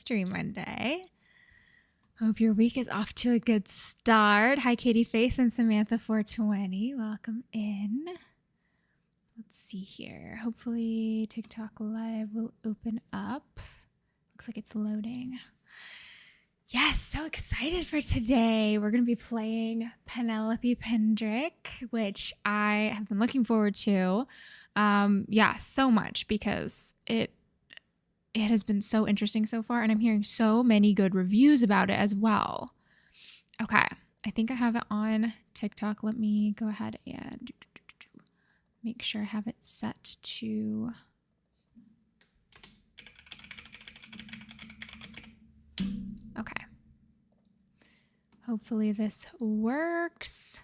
Mystery Monday. Hope your week is off to a good start. Hi, Katie Face and Samantha 420. Welcome in. Let's see here. Hopefully TikTok Live will open up. Looks like it's loading. Yes, so excited for today. We're going to be playing Penelope Pendrick, which I have been looking forward to. So much because it has been so interesting so far, and I'm hearing so many good reviews about it as well. Okay, I think I have it on TikTok. Let me go ahead and make sure I have it set to... Okay. Hopefully this works.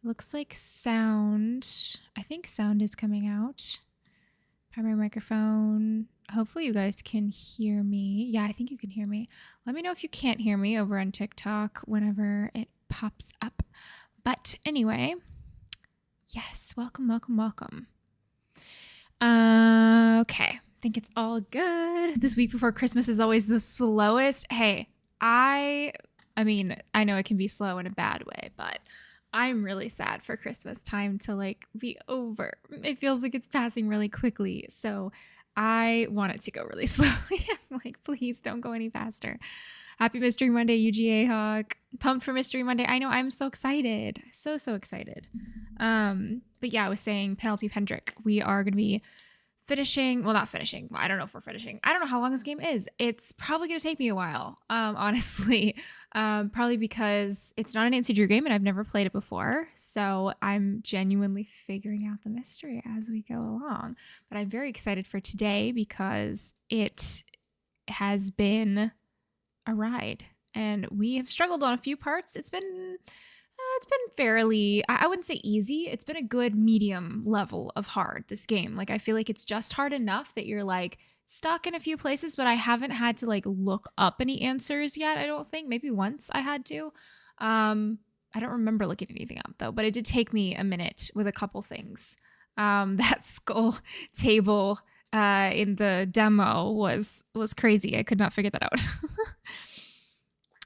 It looks like sound. I think sound is coming out. Primary microphone. Hopefully you guys can hear me. Yeah, I think you can hear me. Let me know if you can't hear me over on TikTok whenever it pops up. But anyway, yes, welcome. Okay, I think it's all good. This week before Christmas is always the slowest. Hey, I mean, I know it can be slow in a bad way, but I'm really sad for Christmas time to be over. It feels like it's passing really quickly. So I want it to go really slowly. I'm like, please don't go any faster. Happy Mystery Monday, UGA Hawk. Pumped for Mystery Monday. I know, I'm so excited. So excited. But yeah, I was saying Penelope Pendrick. We are going to be finishing. Well, not finishing. Well, I don't know if we're finishing. I don't know how long this game is. It's probably going to take me a while, honestly. Probably because it's not an answer your game and I've never played it before. So I'm genuinely figuring out the mystery as we go along. But I'm very excited for today because it has been a ride. And we have struggled on a few parts. It's been fairly, I wouldn't say easy. It's been a good medium level of hard, this game. I feel like it's just hard enough that you're stuck in a few places, but I haven't had to look up any answers yet, I don't think. Maybe once I had to. I don't remember looking anything up though, but it did take me a minute with a couple things. That skull table in the demo was crazy. I could not figure that out.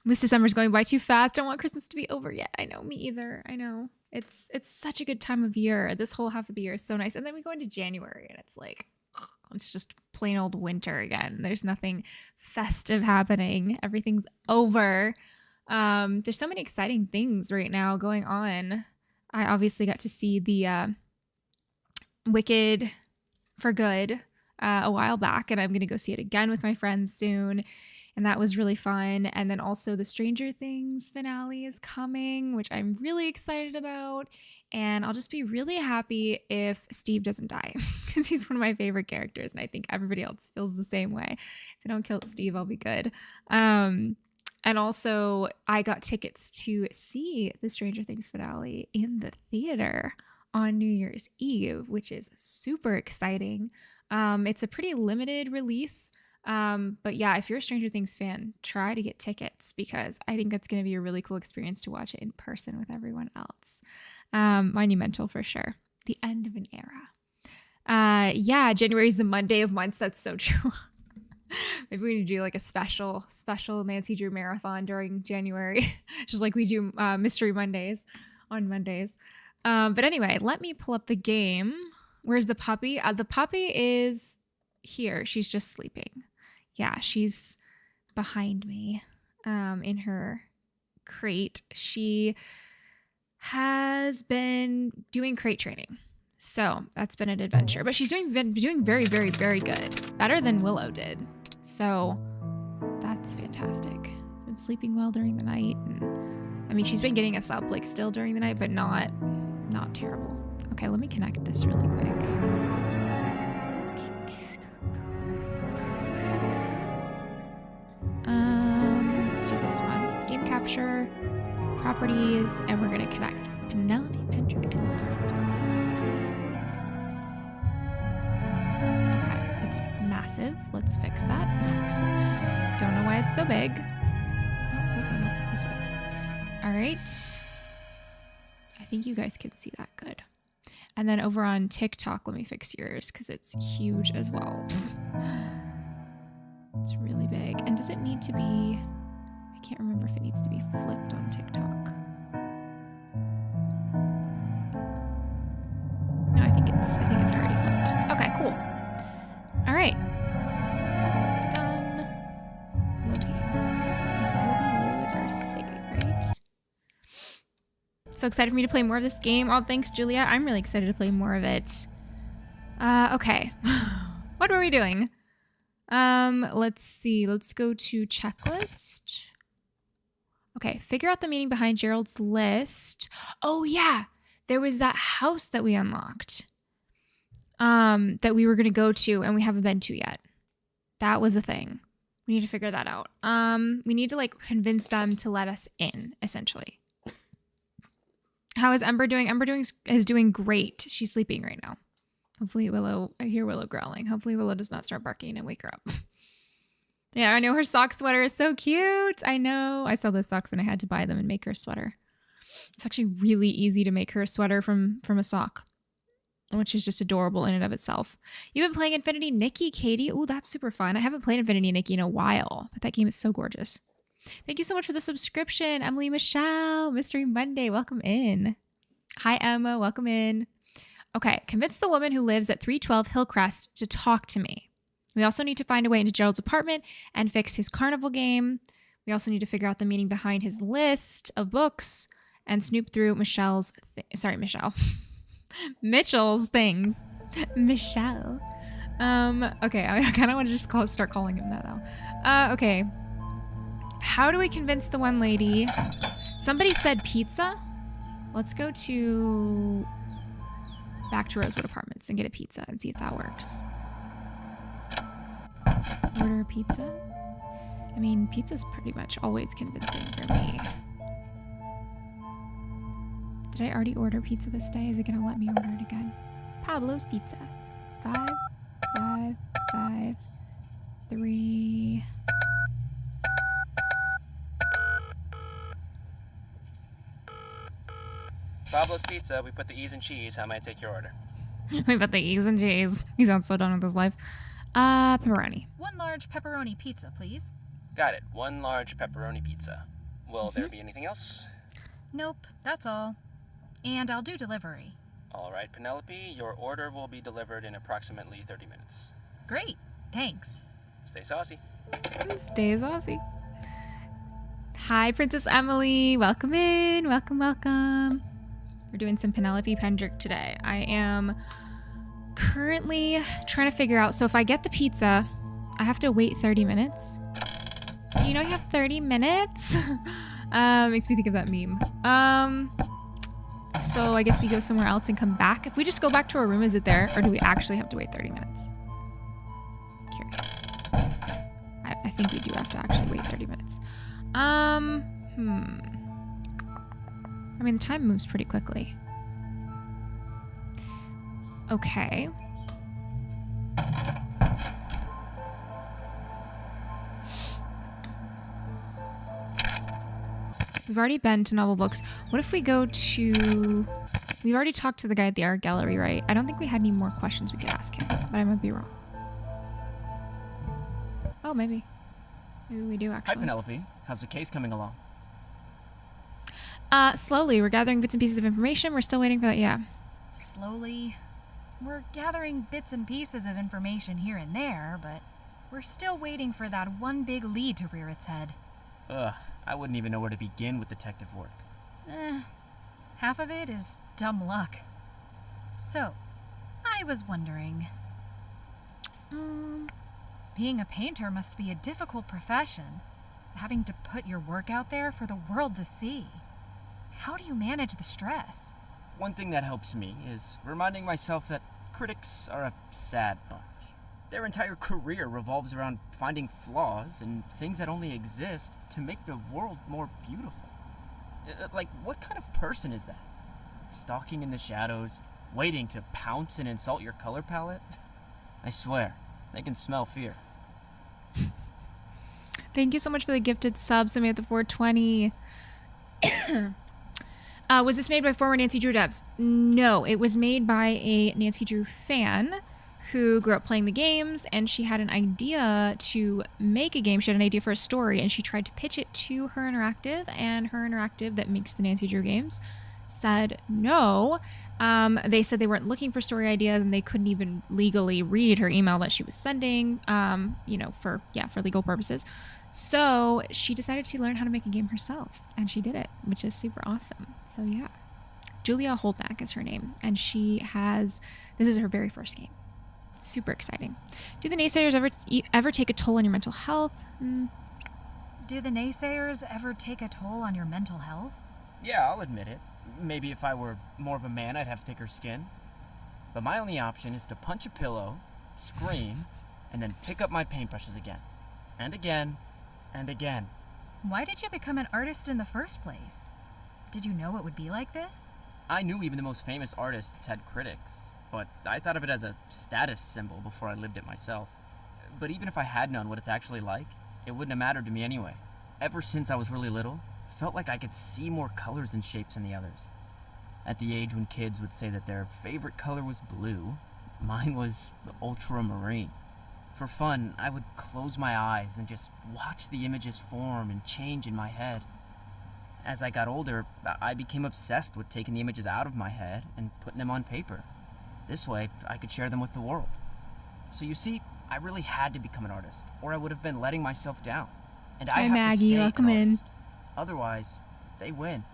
This December's going by too fast. Don't want Christmas to be over yet. I know, me either. I know. It's such a good time of year. This whole half of the year is so nice. And then we go into January and it's just plain old winter again. There's nothing festive happening. Everything's over. There's so many exciting things right now going on. I obviously got to see the Wicked for Good a while back, and I'm going to go see it again with my friends soon. And that was really fun. And then also the Stranger Things finale is coming, which I'm really excited about. And I'll just be really happy if Steve doesn't die because he's one of my favorite characters. And I think everybody else feels the same way. If they don't kill Steve, I'll be good. And also I got tickets to see the Stranger Things finale in the theater on New Year's Eve, which is super exciting. It's a pretty limited release. But yeah, if you're a Stranger Things fan, try to get tickets because I think that's going to be a really cool experience to watch it in person with everyone else. Monumental for sure. The end of an era. Yeah, January is the Monday of months. That's so true. Maybe we need to do a special Nancy Drew marathon during January, just like we do Mystery Mondays on Mondays. But anyway, let me pull up the game. Where's the puppy? The puppy is here. She's just sleeping. Yeah, she's behind me in her crate. She has been doing crate training. So that's been an adventure. But she's been doing very, very, very good. Better than Willow did. So that's fantastic. Been sleeping well during the night. And I mean, she's been getting us up still during the night, but not terrible. Okay, let me connect this really quick. Let's do this one. Game capture, properties, and we're going to connect Penelope Pendrick and the Art of Deceit. Okay, it's massive. Let's fix that. Don't know why it's so big. No, this way. All right. I think you guys can see that good. And then over on TikTok, let me fix yours because it's huge as well. It's really big. And does it need to be... I can't remember if it needs to be flipped on TikTok. No, I think it's already flipped. Okay, cool. All right. Done. Loki. It's Libby Lou is our city, right? So excited for me to play more of this game. Oh, thanks, Julia. I'm really excited to play more of it. Okay. What were we doing? Let's see. Let's go to checklist. Okay, figure out the meaning behind Gerald's list. Oh yeah, there was that house that we unlocked. That we were gonna go to and we haven't been to yet. That was a thing. We need to figure that out. We need to like convince them to let us in, essentially. How is Ember doing? Ember is doing great. She's sleeping right now. Hopefully Willow, I hear Willow growling. Hopefully Willow does not start barking and wake her up. Yeah, I know her sock sweater is so cute. I know. I saw those socks and I had to buy them and make her a sweater. It's actually really easy to make her a sweater from a sock, which is just adorable in and of itself. You've been playing Infinity Nikki, Katie. Ooh, that's super fun. I haven't played Infinity Nikki in a while, but that game is so gorgeous. Thank you so much for the subscription, Emily Michelle. Mystery Monday, welcome in. Hi, Emma, welcome in. Okay, convince the woman who lives at 312 Hillcrest to talk to me. We also need to find a way into Gerald's apartment and fix his carnival game. We also need to figure out the meaning behind his list of books and snoop through Mitchell's things. Michelle. Okay, I kind of want to just start calling him that now. Okay. How do we convince the one lady? Somebody said pizza. Let's go back to Rosewood Apartments and get a pizza and see if that works. Order a pizza? I mean, pizza's pretty much always convincing for me. Did I already order pizza this day? Is it gonna let me order it again? Pablo's Pizza. 5, 5, 5, 3. Pablo's Pizza, we put the E's in cheese. How may I take your order? We put the E's in cheese. He sounds so done with his life. Pepperoni. 1 large pepperoni pizza, please. Got it. 1 large pepperoni pizza. Will there be anything else? Nope, that's all. And I'll do delivery. All right, Penelope, your order will be delivered in approximately 30 minutes. Great, thanks. Stay saucy. Stay saucy. Hi, Princess Emily. Welcome in. Welcome, welcome. We're doing some Penelope Pendrick today. I am currently trying to figure out, so if I get the pizza, I have to wait 30 minutes. Do you know you have 30 minutes? Makes me think of that meme. So I guess we go somewhere else and come back. If we just go back to our room, is it there? Or do we actually have to wait 30 minutes? Curious. I think we do have to actually wait 30 minutes. I mean, the time moves pretty quickly. Okay. We've already been to Novel Books. What if we go to... We've already talked to the guy at the art gallery, right? I don't think we had any more questions we could ask him, but I might be wrong. Oh, maybe. Maybe we do, actually. Hi, Penelope. How's the case coming along? Slowly. We're gathering bits and pieces of information. We're still waiting for that, yeah. Slowly. We're gathering bits and pieces of information here and there, but we're still waiting for that one big lead to rear its head. Ugh, I wouldn't even know where to begin with detective work. Half of it is dumb luck. So, I was wondering... Being a painter must be a difficult profession. Having to put your work out there for the world to see. How do you manage the stress? One thing that helps me is reminding myself that critics are a sad bunch. Their entire career revolves around finding flaws and things that only exist to make the world more beautiful. Like, what kind of person is that? Stalking in the shadows, waiting to pounce and insult your color palette? I swear, they can smell fear. Thank you so much for the gifted subs. I made the 420. Was this made by former Nancy Drew devs? No, it was made by a Nancy Drew fan who grew up playing the games, and she had an idea to make a game. She had an idea for a story, and she tried to pitch it to Her Interactive, and Her Interactive, that makes the Nancy Drew games, said no. They said they weren't looking for story ideas, and they couldn't even legally read her email that she was sending, for legal purposes. So she decided to learn how to make a game herself, and she did it, which is super awesome. So yeah, Julia Holdnack is her name, and this is her very first game. Super exciting. Do the naysayers ever take a toll on your mental health? Do the naysayers ever take a toll on your mental health? Yeah, I'll admit it. Maybe if I were more of a man, I'd have thicker skin. But my only option is to punch a pillow, scream, and then pick up my paintbrushes again. And again, and again. Why did you become an artist in the first place? Did you know it would be like this? I knew even the most famous artists had critics, but I thought of it as a status symbol before I lived it myself. But even if I had known what it's actually like, it wouldn't have mattered to me anyway. Ever since I was really little, it felt like I could see more colors and shapes in the others. At the age when kids would say that their favorite color was blue, mine was ultramarine. For fun, I would close my eyes and just watch the images form and change in my head. As I got older, I became obsessed with taking the images out of my head and putting them on paper. This way, I could share them with the world. So you see, I really had to become an artist, or I would have been letting myself down. And I Hi, have Maggie, to stay welcome an in. artist. Otherwise, they win.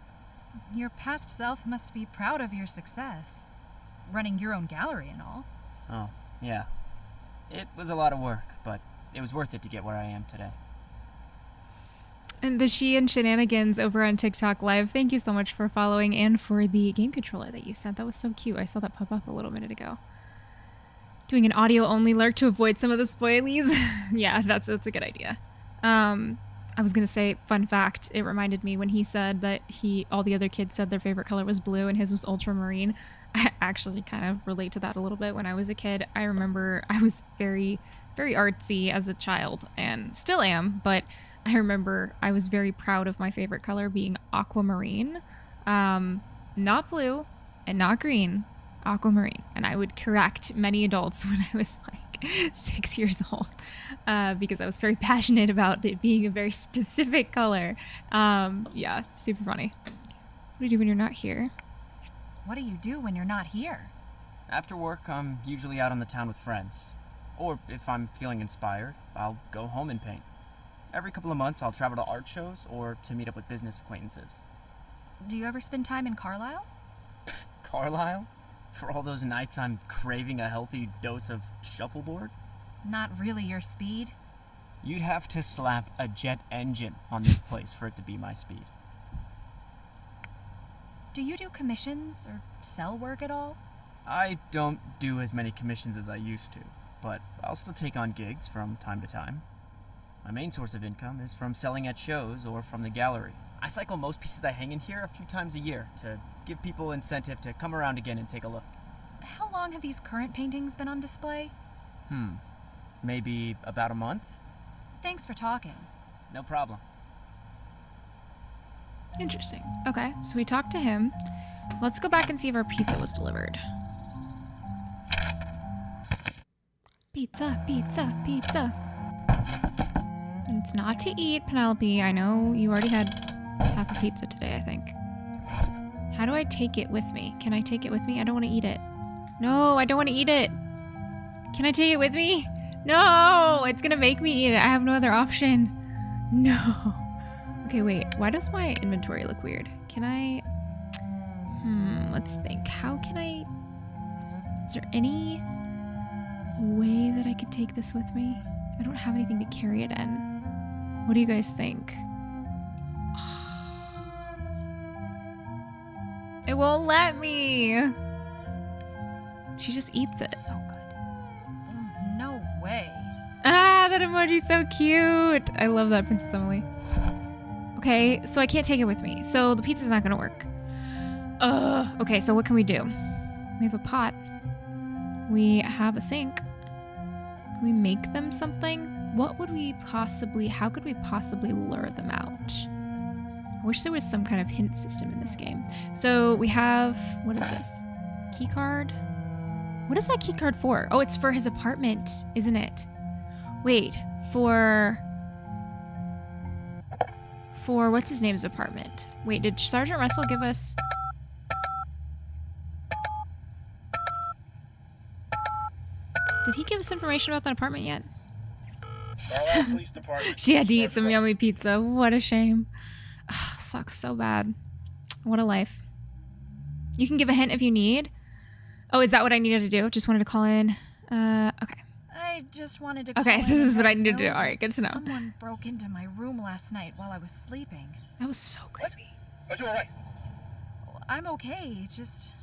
Your past self must be proud of your success. Running your own gallery and all. Oh, yeah. It was a lot of work, but it was worth it to get where I am today. And the She and Shenanigans over on TikTok Live, thank you so much for following and for the game controller that you sent. That was so cute. I saw that pop up a little minute ago. Doing an audio-only lurk to avoid some of the spoilies. Yeah, that's a good idea. I was going to say, fun fact, it reminded me when he said that all the other kids said their favorite color was blue and his was ultramarine. I actually kind of relate to that a little bit. When I was a kid, I remember I was very, very artsy as a child and still am, but I remember I was very proud of my favorite color being aquamarine. Not blue and not green, aquamarine. And I would correct many adults when I was like 6 years old because I was very passionate about it being a very specific color. Yeah, super funny. What do you do when you're not here? What do you do when you're not here? After work, I'm usually out on the town with friends. Or if I'm feeling inspired, I'll go home and paint. Every couple of months, I'll travel to art shows or to meet up with business acquaintances. Do you ever spend time in Carlisle? Carlisle? For all those nights I'm craving a healthy dose of shuffleboard? Not really your speed. You'd have to slap a jet engine on this place for it to be my speed. Do you do commissions or sell work at all? I don't do as many commissions as I used to, but I'll still take on gigs from time to time. My main source of income is from selling at shows or from the gallery. I cycle most pieces I hang in here a few times a year to give people incentive to come around again and take a look. How long have these current paintings been on display? Maybe about a month? Thanks for talking. No problem. Interesting. Okay, so we talked to him. Let's go back and see if our pizza was delivered. Pizza, pizza, pizza. And it's not to eat, Penelope. I know you already had half a pizza today, I think. How do I take it with me? Can I take it with me? I don't want to eat it. No, I don't want to eat it. Can I take it with me? No, it's gonna make me eat it. I have no other option. No. Okay, wait. Why does my inventory look weird? Can I... let's think. How can I... Is there any way that I could take this with me? I don't have anything to carry it in. What do you guys think? It won't let me. She just eats it. So good. No way. Ah, that emoji's so cute. I love that, Princess Emily. Okay, so I can't take it with me. So the pizza's not gonna work. Okay, so what can we do? We have a pot. We have a sink. Can we make them something? What would we possibly, how could we possibly lure them out? I wish there was some kind of hint system in this game. So we have, what is this? Key card? What is that key card for? Oh, it's for his apartment, isn't it? Wait, for what's his name's apartment? Wait, did Sergeant Russell give us... Did he give us information about that apartment yet? Carlisle Police Department. She had to eat some Sergeant yummy pizza. What a shame. Ugh, sucks so bad. What a life. You can give a hint if you need. Oh, is that what I needed to do? Just wanted to call in. Okay. I just wanted to. Okay, call this in is and what I let you needed to do. know All right, good to know. Someone broke into my room last night while I was sleeping. That was so creepy. Are you alright? I'm okay, just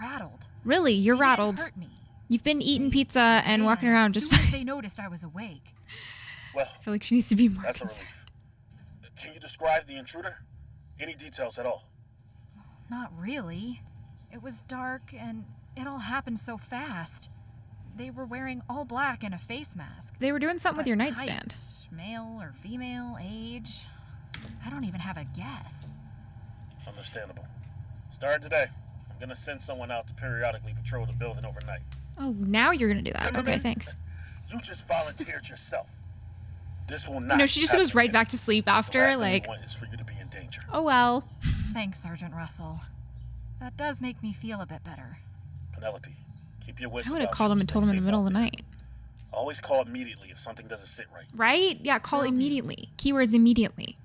rattled. Really, you're They didn't rattled. hurt me. You've been eating pizza and walking around just as soon as fine. they noticed I was awake. Well, I feel like she needs to be more that's a concerned. relief. Can you describe the intruder? Any details at all? Not really. It was dark and it all happened so fast. They were wearing all black and a face mask. They were doing something with But your nightstand. height, male or female, age. I don't even have a guess. Understandable. Starting today, I'm gonna send someone out to periodically patrol the building overnight. Oh, now you're gonna do that. Remember Okay, me? thanks. You just volunteered yourself. This will You not. know, she just happen goes right again. back to sleep The last after, thing we like, want is for you to be in danger. oh well. Thanks, Sergeant Russell. That does make me feel a bit better. Penelope, keep your wits I would have about called you him and and stay told him in the safe middle out of the there. night. Always call immediately if something doesn't sit right. Right? Yeah, call Will do. immediately. Keywords immediately.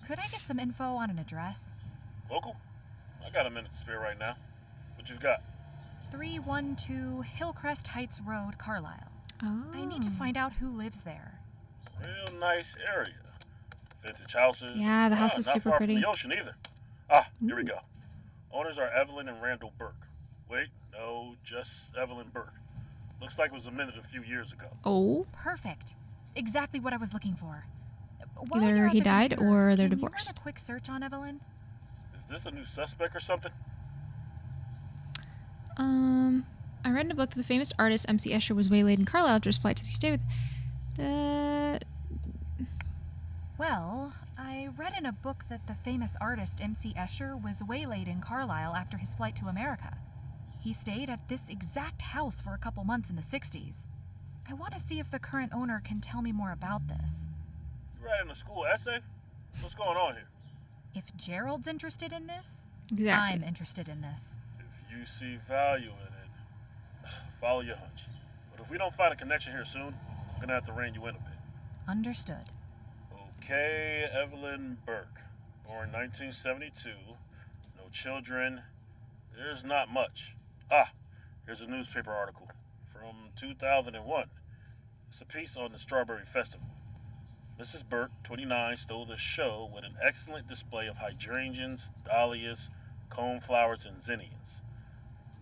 Could I get some info on an address? Local? I got a minute to spare right now. What you've got? 312 Hillcrest Heights Road, Carlisle. Oh. I need to find out who lives there. Real nice area. Vintage houses. Yeah, the house is not super far pretty. From the ocean either. Ah, here we go. Owners are Evelyn and Randall Burke. Wait, no, just Evelyn Burke. Looks like it was minute a few years ago. Oh. Perfect. Exactly what I was looking for. While Either you're at he the died computer, or they're can divorced. You run a quick search on Evelyn? Is this a new suspect or something? I read in a book that the famous artist M.C. Escher was waylaid in Carlisle after his flight to stay with. Well, I read in a book that the famous artist M.C. Escher was waylaid in Carlisle after his flight to America. He stayed at this exact house for a couple months in the 60s. I want to see if the current owner can tell me more about this. You writing a school essay? What's going on here? If Gerald's interested in this, Exactly. I'm interested in this. If you see value in it, follow your hunch. But if we don't find a connection here soon, I'm gonna have to rein you in a bit. Understood. Okay, Evelyn Burke, born 1972, no children. There's not much. Ah, here's a newspaper article from 2001. It's a piece on the Strawberry Festival. Mrs. Burke, 29, stole the show with an excellent display of hydrangeas, dahlias, coneflowers, and zinnias.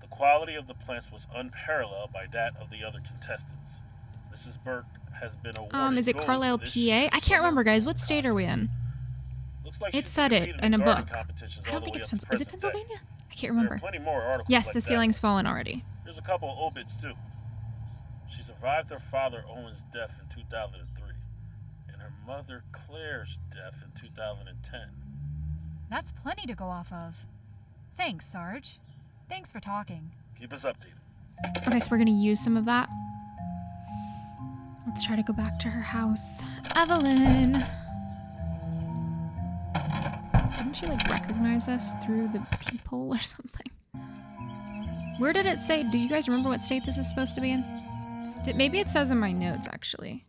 The quality of the plants was unparalleled by that of the other contestants. Mrs. Burke has been awarded Is it gold Carlisle, this PA? year's I can't summer remember, guys. What state are we in? Looks like It she's said it competed in a garden book. competitions I all don't the think way it's up to Pennsylvania. Is it present day. Pennsylvania? I can't There are remember. plenty more articles Yes, like the that. ceiling's fallen already. There's a couple of obits too. She survived her father Owen's death in 2003, and her mother Claire's death in 2010. That's plenty to go off of. Thanks, Sarge. Thanks for talking. Keep us updated. Okay, so we're gonna use some of that. Let's try to go back to her house. Evelyn! Didn't she, like, recognize us through the peephole or something? Where did it say? Do you guys remember what state this is supposed to be in? Maybe it says in my notes, actually.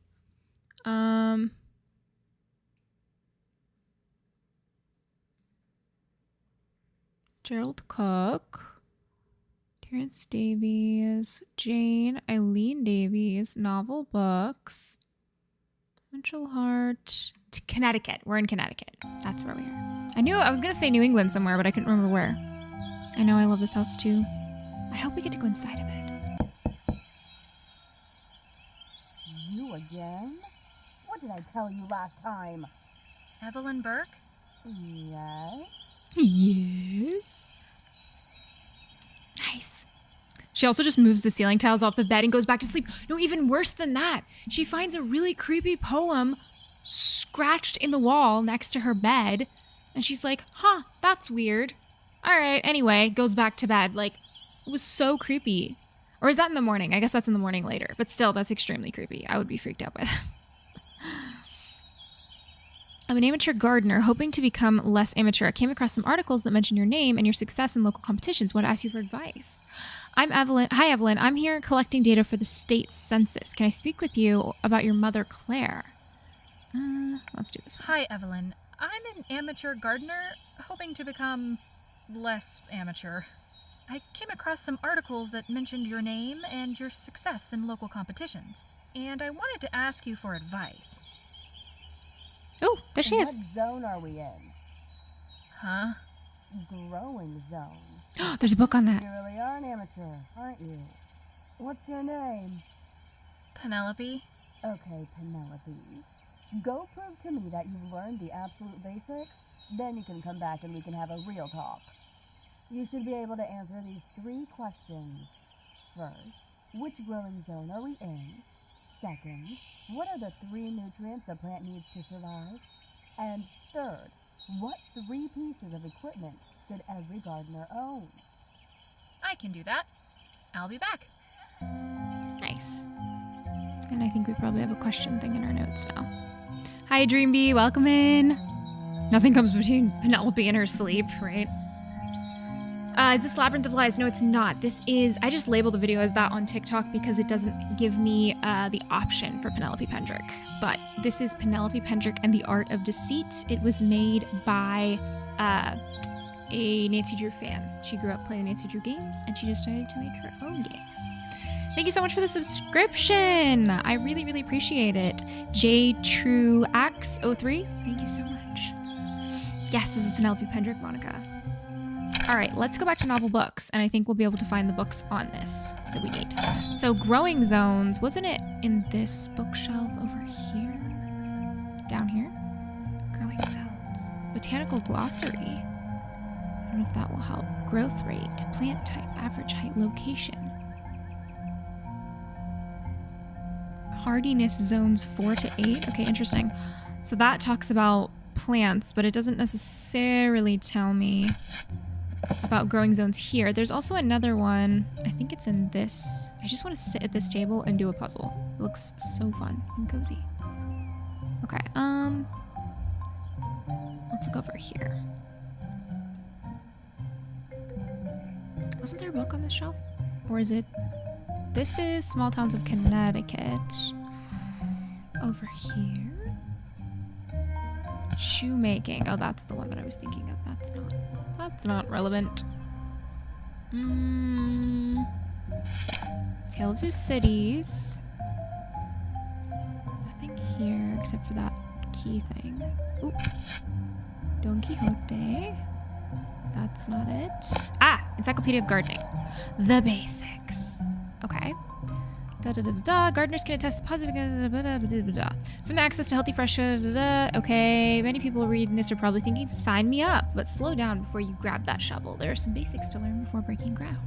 Gerald Cook. Terrence Davies, Jane, Eileen Davies, novel books, Mitchell Hart, Connecticut. We're in Connecticut. That's where we are. I was gonna say New England somewhere, but I couldn't remember where. I know I love this house too. I hope we get to go inside of it. You again? What did I tell you last time? Evelyn Burke? Yes? Yes. Nice. She also just moves the ceiling tiles off the bed and goes back to sleep. No, even worse than that. She finds a really creepy poem scratched in the wall next to her bed. And she's like, huh, that's weird. All right, anyway, goes back to bed. Like, it was so creepy. Or is that in the morning? I guess that's in the morning later. But still, that's extremely creepy. I would be freaked out by that. I'm an amateur gardener hoping to become less amateur. I came across some articles that mention your name and your success in local competitions. Want to ask you for advice. I'm Evelyn. Hi, Evelyn. I'm here collecting data for the state census. Can I speak with you about your mother, Claire? Let's do this one. Hi, Evelyn. I'm an amateur gardener hoping to become less amateur. I came across some articles that mentioned your name and your success in local competitions, and I wanted to ask you for advice. Oh, there she is. What zone are we in? Huh? Growing zone. There's a book on that. You really are an amateur, aren't you? What's your name? Penelope? Okay, Penelope. Go prove to me that you've learned the absolute basics, then you can come back and we can have a real talk. You should be able to answer these 3 questions. First, which growing zone are we in? Second, what are the 3 nutrients a plant needs to survive? And third, what 3 pieces of equipment should every gardener own? I can do that. I'll be back. Nice. And I think we probably have a question thing in our notes now. Hi, Dreambee. Welcome in. Nothing comes between Penelope and her sleep, right? Is this Labyrinth of Lies? No, it's not. This is... I just labeled the video as that on TikTok because it doesn't give me the option for Penelope Pendrick. But this is Penelope Pendrick and the Art of Deceit. It was made by a Nancy Drew fan. She grew up playing Nancy Drew games, and she decided to make her own game. Thank you so much for the subscription. I really, really appreciate it. JTrueX03, thank you so much. Yes, this is Penelope Pendrick, Monica. All right, let's go back to novel books, and I think we'll be able to find the books on this that we need. So growing zones, wasn't it in this bookshelf over here? Down here? Growing zones. Botanical glossary. I don't know if that will help. Growth rate, plant type, average height, location. Hardiness zones 4 to 8. Okay, interesting. So that talks about plants, but it doesn't necessarily tell me about growing zones here. There's also another one. I think it's in this. I just want to sit at this table and do a puzzle. It looks so fun and cozy. Okay, let's look over here. Wasn't there a book on this shelf? Or is it? This is Small Towns of Connecticut. Over here. Shoemaking. Oh, that's the one that I was thinking of. That's not relevant. Tale of Two Cities. Nothing here except for that key thing. Ooh. Don Quixote. That's not it. Ah! Encyclopedia of Gardening. The basics. Okay. Gardeners can attest positive. From the access to healthy, fresh. Okay, many people reading this are probably thinking, sign me up. But slow down before you grab that shovel. There are some basics to learn before breaking ground.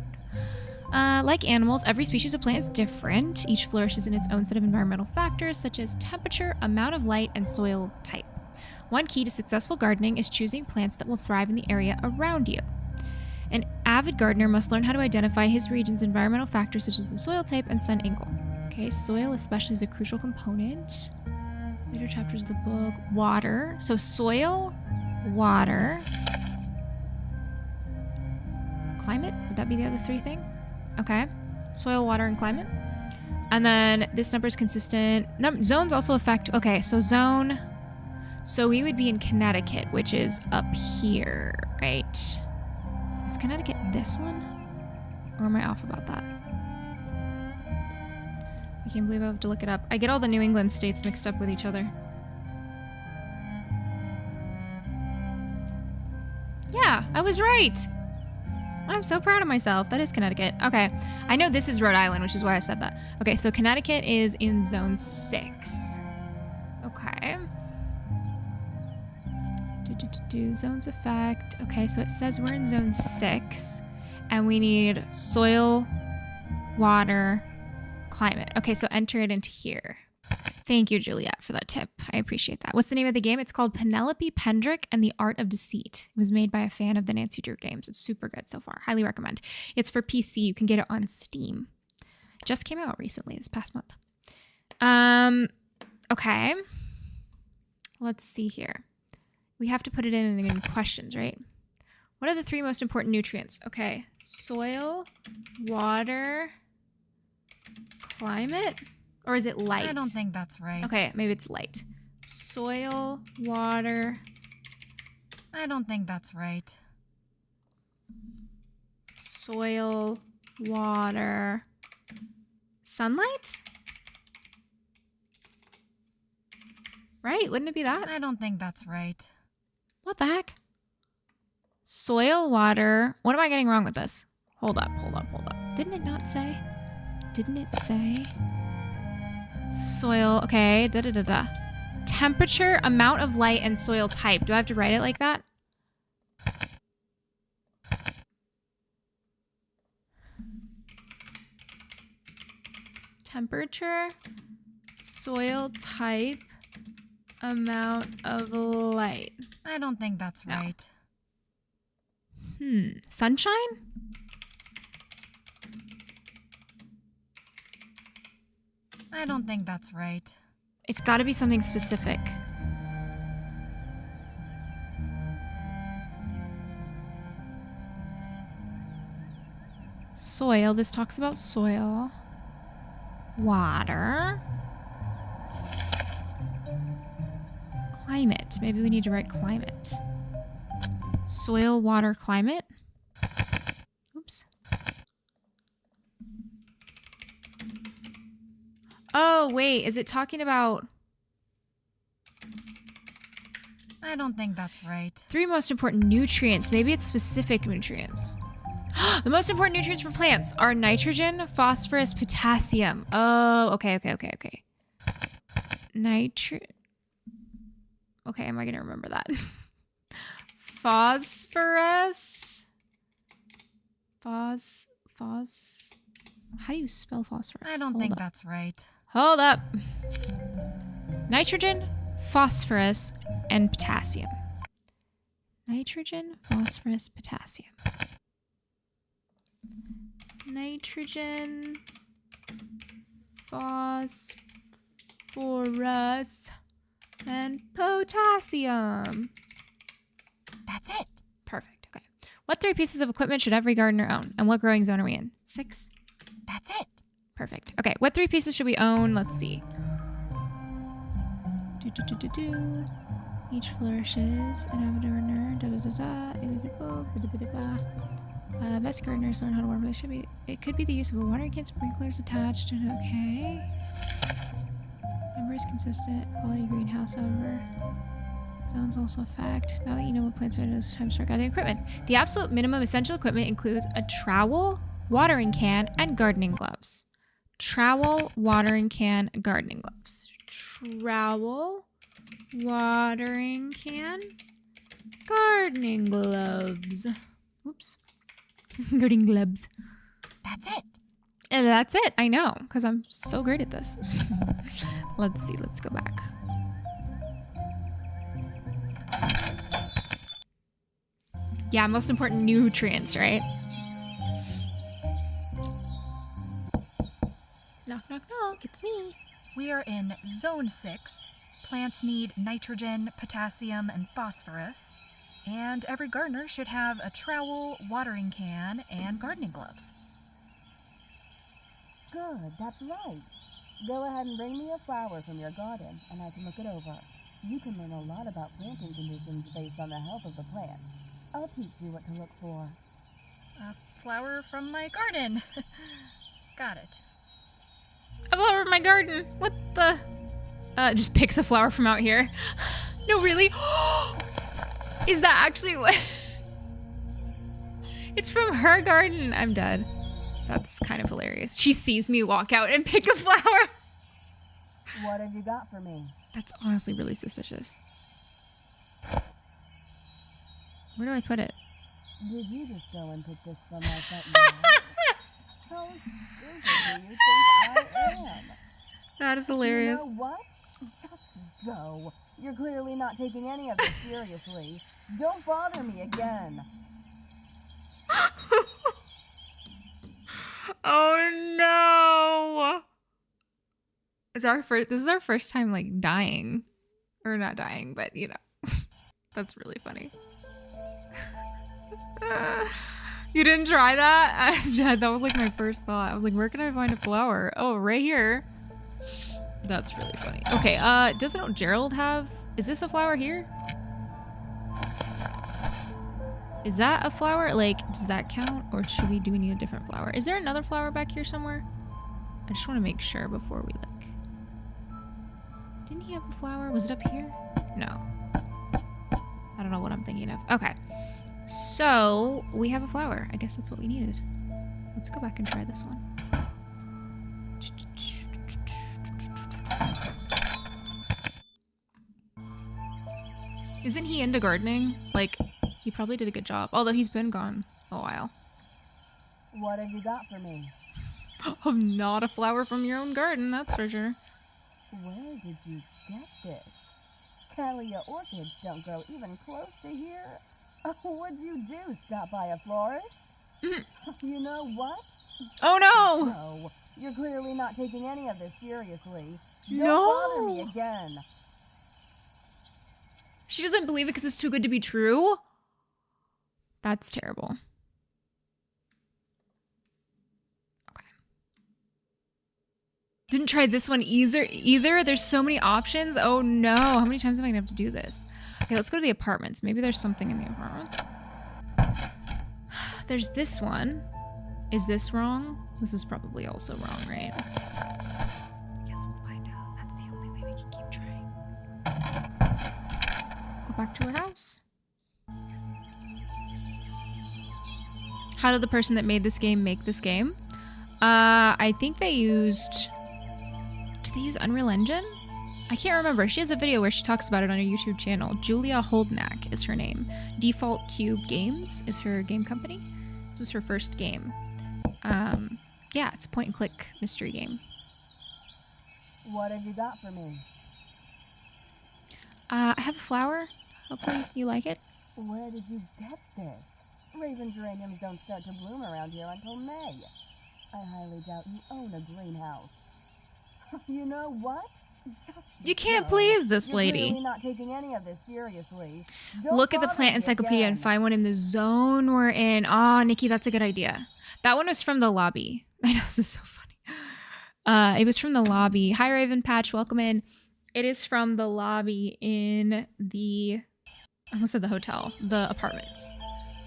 Like animals, every species of plant is different. Each flourishes in its own set of environmental factors, such as temperature, amount of light, and soil type. One key to successful gardening is choosing plants that will thrive in the area around you. An avid gardener must learn how to identify his region's environmental factors such as the soil type and sun angle. Okay, soil especially is a crucial component. Later chapters of the book. Water. So soil, water. Climate? Would that be the other 3 thing? Okay. Soil, water, and climate. And then this number is consistent. Zones also affect... Okay, so zone... So we would be in Connecticut, which is up here, right? Is Connecticut this one? Or am I off about that? I can't believe I have to look it up. I get all the New England states mixed up with each other. Yeah, I was right! I'm so proud of myself. That is Connecticut. Okay, I know this is Rhode Island, which is why I said that. Okay, so Connecticut is in zone 6. Okay. Zones effect. Okay, so it says we're in zone 6 and we need soil, water, climate. Okay, so enter it into here. Thank you, Juliet, for that tip. I appreciate that. What's the name of the game? It's called Penelope Pendrick and the Art of Deceit. It was made by a fan of the Nancy Drew games. It's super good so far. Highly recommend. It's for PC. You can get it on Steam. Just came out recently this past month. Okay. Let's see here. We have to put it in questions, right? What are the 3 most important nutrients? Okay. Soil, water, climate? Or is it light? I don't think that's right. Okay, maybe it's light. Soil, water. I don't think that's right. Soil, water, sunlight? Right? Wouldn't it be that? I don't think that's right. What the heck? Soil, water. What am I getting wrong with this? Hold up. Didn't it not say? Didn't it say? Soil. Okay. Temperature, amount of light, and soil type. Do I have to write it like that? Temperature, soil type, amount of light. I don't think that's No. right. Sunshine? I don't think that's right. It's got to be something specific. Soil. This talks about soil. Water. Climate. Maybe we need to write climate. Soil, water, climate. Oops. Oh, wait. Is it talking about... I don't think that's right. 3 most important nutrients. Maybe it's specific nutrients. The most important nutrients for plants are nitrogen, phosphorus, potassium. Oh, okay. Okay, am I going to remember that? Phosphorus. How do you spell phosphorus? I don't Hold think up. that's right. Hold up. Nitrogen, phosphorus, and potassium. Nitrogen, phosphorus, potassium. Nitrogen, phosphorus, and potassium. That's it. Perfect. Okay. What 3 pieces of equipment should every gardener own? And what growing zone are we in? 6. That's it. Perfect. Okay. What 3 pieces should we own? Let's see. Each flourishes and have a gardener. Best gardeners learn how to water, but it could be the use of a watering can, sprinklers attached, and okay. Number is consistent. Quality greenhouse, however. Zone's also a fact. Now that you know what plants are, it's time to start gathering equipment. The absolute minimum essential equipment includes a trowel, watering can, and gardening gloves. Trowel, watering can, gardening gloves. Trowel, watering can, gardening gloves. Oops. Gardening gloves. That's it. And that's it. I know, because I'm so great at this. Let's see. Let's go back. Yeah, most important nutrients, right? Knock, knock, knock. It's me. We are in Zone 6. Plants need nitrogen, potassium, and phosphorus. And every gardener should have a trowel, watering can, and gardening gloves. Good, that's right. Go ahead and bring me a flower from your garden, and I can look it over. You can learn a lot about planting conditions based on the health of the plant. I'll teach you what to look for. A flower from my garden. Got it. A flower in my garden. What the? Just picks a flower from out here. No, really? Is that actually what? It's from her garden. I'm dead. That's kind of hilarious. She sees me walk out and pick a flower. What have you got for me? That's honestly really suspicious. Where do I put it? Did you just go and pick this from my front yard? How stupid do you think I am? That is hilarious. You know what? Just go. You're clearly not taking any of this seriously. Don't bother me again. Oh no! This is our first time like dying. Or not dying, but you know. That's really funny. You didn't try that? That was like my first thought. I was like, where can I find a flower? Oh, right here. That's really funny. Okay, doesn't Gerald have... Is this a flower here? Is that a flower? Like, does that count? Or do we need a different flower? Is there another flower back here somewhere? I just want to make sure before we like... Didn't he have a flower? Was it up here? No. I don't know what I'm thinking of. Okay. So, we have a flower. I guess that's what we needed. Let's go back and try this one. Isn't he into gardening? Like, he probably did a good job. Although he's been gone a while. What have you got for me? Not a flower from your own garden, that's for sure. Where did you get this? Camellia orchids don't grow even close to here. What'd you do? Stop by a florist? You know what? Oh no! No, you're clearly not taking any of this seriously. No! Don't bother me again. She doesn't believe it because it's too good to be true? That's terrible. Okay. Didn't try this one either. There's so many options. Oh no. How many times am I gonna have to do this? Okay, let's go to the apartments. Maybe there's something in the apartments. There's this one. Is this wrong? This is probably also wrong, right? Guess we'll find out. That's the only way we can keep trying. Go back to her house. How did the person that made this game make this game? I think they used... Did they use Unreal Engine? I can't remember. She has a video where she talks about it on her YouTube channel. Julia Holdnack is her name. Default Cube Games is her game company. This was her first game. Yeah, it's a point-and-click mystery game. What have you got for me? I have a flower. Hopefully you like it. Where did you get this? Raven geraniums don't start to bloom around here until May. I highly doubt you own a greenhouse. You know what? You can't please this lady. You're clearly not taking any of this seriously. Don't Look at the bother plant me encyclopedia again. and find one in the zone we're in. Oh, Nikki, that's a good idea. That one was from the lobby. I know, this is so funny. It was from the lobby. Hi, Raven Patch. Welcome in. It is from the lobby in the... I almost said the hotel. The apartments.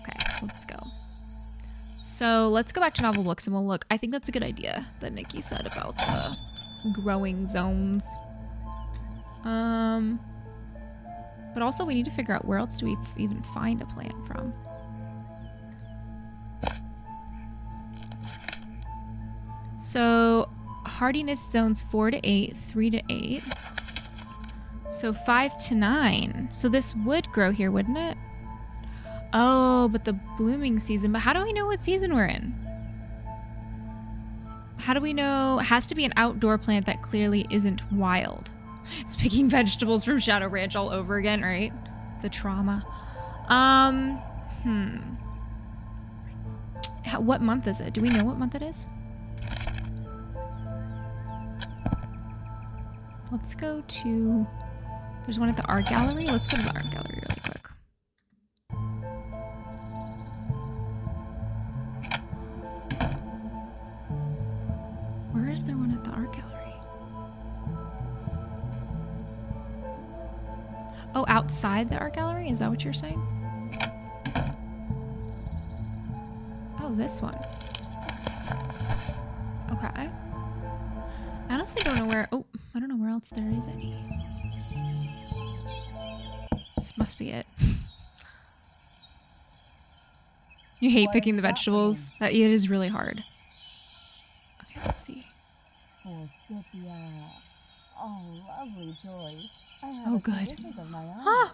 Okay, let's go. So let's go back to novel books and we'll look. I think that's a good idea that Nikki said about the growing zones. But also we need to figure out where else do we even find a plant from. So hardiness zones 4 to 8, 3 to 8. So 5 to 9. So this would grow here, wouldn't it? Oh, but the blooming season. But how do we know what season we're in? How do we know? It has to be an outdoor plant that clearly isn't wild. It's picking vegetables from Shadow Ranch all over again, right? The trauma. What month is it? Do we know what month it is? Let's go to... There's one at the art gallery. Let's go to the art gallery really quick. Where is there one at the art gallery? Oh, outside the art gallery? Is that what you're saying? Oh, this one. Okay. I honestly don't know where... Oh, I don't know where else there is any. This must be it. You hate picking the vegetables? That it is really hard. Okay, let's see. Forsythia. Oh, lovely choice. I have Oh, a good. tradition of my own. Huh!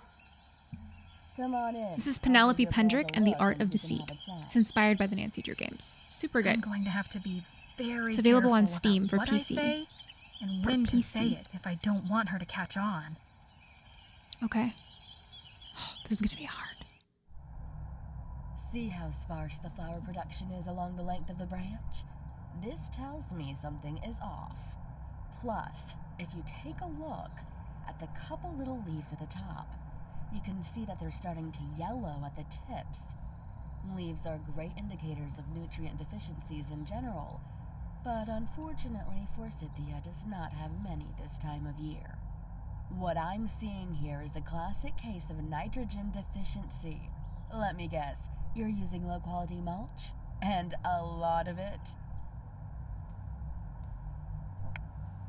Come on in. This is I'll Penelope give your plans Pendrick a and the look Art and of we can Deceit. have a chat. It's inspired by the Nancy Drew games. Super good. I'm going to have to be very It's available on careful Steam about for what PC. I say and For when to PC. say it if I don't want her to catch on. Okay. This is gonna be hard. See how sparse the flower production is along the length of the branch? This tells me something is off. Plus, if you take a look at the couple little leaves at the top, you can see that they're starting to yellow at the tips. Leaves are great indicators of nutrient deficiencies in general, but unfortunately Forsythia does not have many this time of year. What I'm seeing here is a classic case of nitrogen deficiency. Let me guess, you're using low-quality mulch? And a lot of it?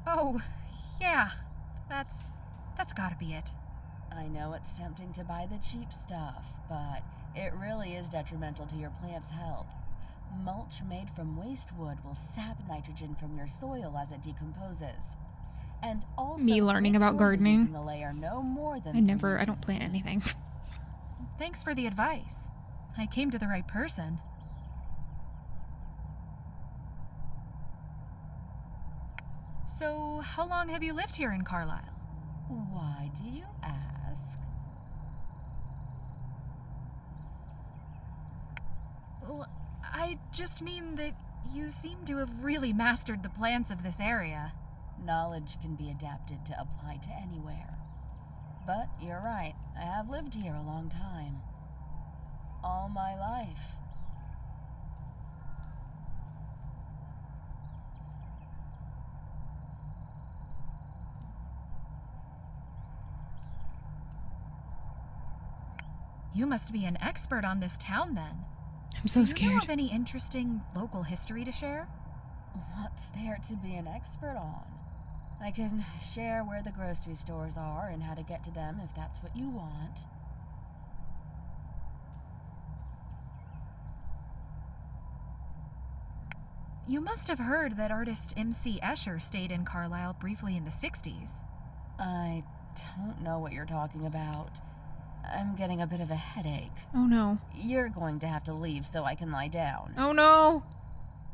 Oh, yeah. That's gotta be it. I know it's tempting to buy the cheap stuff, but it really is detrimental to your plant's health. Mulch made from waste wood will sap nitrogen from your soil as it decomposes. And also, Me learning make about sure you're gardening. using a layer no more than I 3 don't inches plant deep. anything. Thanks for the advice. I came to the right person. So, how long have you lived here in Carlisle? Why do you ask? Well, I just mean that you seem to have really mastered the plants of this area. Knowledge can be adapted to apply to anywhere. But you're right, I have lived here a long time. All my life. You must be an expert on this town then. I'm so Do you know scared. of any interesting local history to share? What's there to be an expert on? I can share where the grocery stores are and how to get to them if that's what you want. You must have heard that artist M.C. Escher stayed in Carlisle briefly in the 60s. I don't know what you're talking about. I'm getting a bit of a headache. Oh no. You're going to have to leave so I can lie down. Oh no.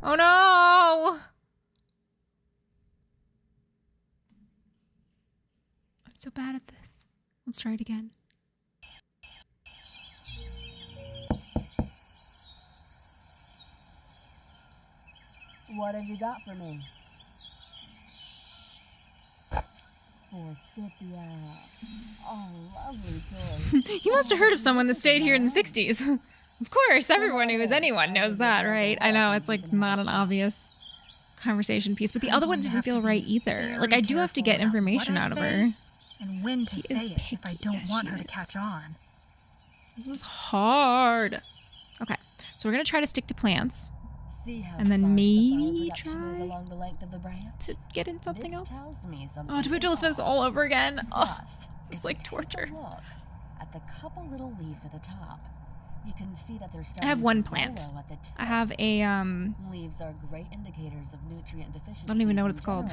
Oh no. I'm so bad at this. Let's try it again. What have you got for me? Forsythia. Oh, lovely choice. You must have heard of someone that stayed here in the 60s. Of course, everyone who is anyone knows that, right? I know, it's like not an obvious conversation piece, but the other one didn't feel right either. Like, I do have to get information out of her. And when to She say is it if I picky, don't yes, want she her to is. catch on. This is hard. Okay, so we're gonna try to stick to plants See how And then sparse the maybe fire production is try- along the length of the branch? to get in something This else. tells me something Oh, do we have to is listen to this off. all over again? Oh, Plus, this is if like you take a torture. Look at the couple little leaves at the top. You can see that they're I starting have to one plant. yellow at the tips. I have a, Leaves are great indicators of nutrient deficiency. I don't even know what it's called.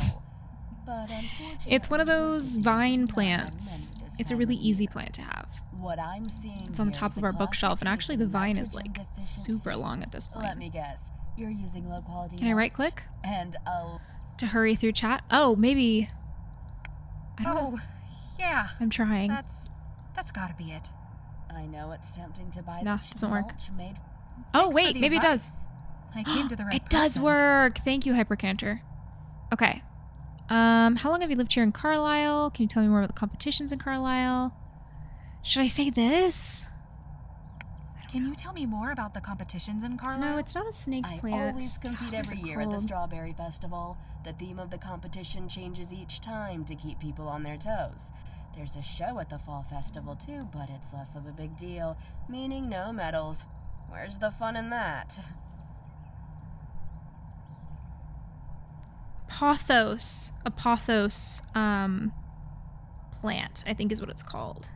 But unfortunately, It's one of those Forsythia vine does not have plants. many this It's a time really of easy year. plant to have. What I'm seeing It's on the here top is of a our classic bookshelf, and case actually of the vine is nitrogen like deficiency. super long at this Let point. me guess. You're using low quality. Can I mulch right click and a to hurry through chat? Oh, maybe. I don't know. Oh, yeah. I'm trying. That's gotta be it. I know it's tempting to buy No, the doesn't work. mulch made. Oh, Thanks for wait, the maybe it does. advice. I came to the right It does person. work. Thank you, Hypercanter. Okay. How long have you lived here in Carlisle? Can you tell me more about the competitions in Carlisle? Should I say this? Can you tell me more about the competitions in Carlisle? No, it's not a snake I plant. always compete What is every it year at the called? Strawberry Festival. The theme of the competition changes each time to keep people on their toes. There's a show at the Fall Festival too, but it's less of a big deal, meaning no medals. Where's the fun in that? Pothos. A pothos plant, I think is what it's called.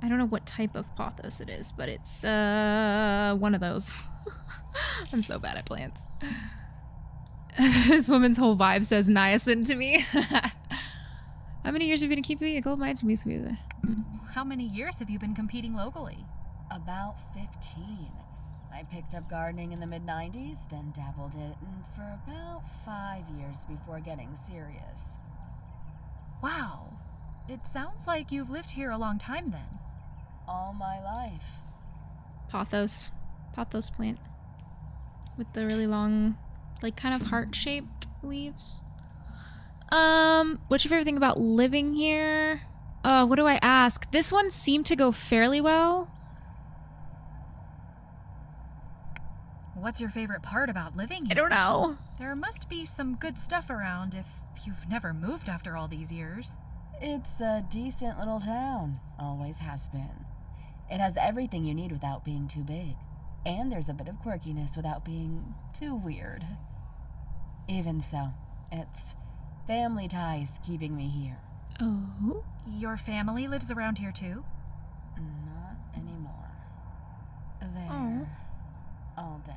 I don't know what type of pothos it is, but it's one of those. I'm so bad at plants. This woman's whole vibe says niacin to me. How many years have you been keeping a gold mine to me? How many years have you been competing locally? About 15. I picked up gardening in the mid-90s, then dabbled in it for about 5 years before getting serious. Wow. It sounds like you've lived here a long time then. All my life. Pothos. Pothos plant. With the really long like kind of heart-shaped leaves. What's your favorite thing about living here? What do I ask? This one seemed to go fairly well. What's your favorite part about living here? I don't know. There must be some good stuff around if you've never moved after all these years. It's a decent little town. Always has been. It has everything you need without being too big. And there's a bit of quirkiness without being too weird. Even so, it's family ties keeping me here. Oh? Your family lives around here too? Not anymore. They're Oh. all dead.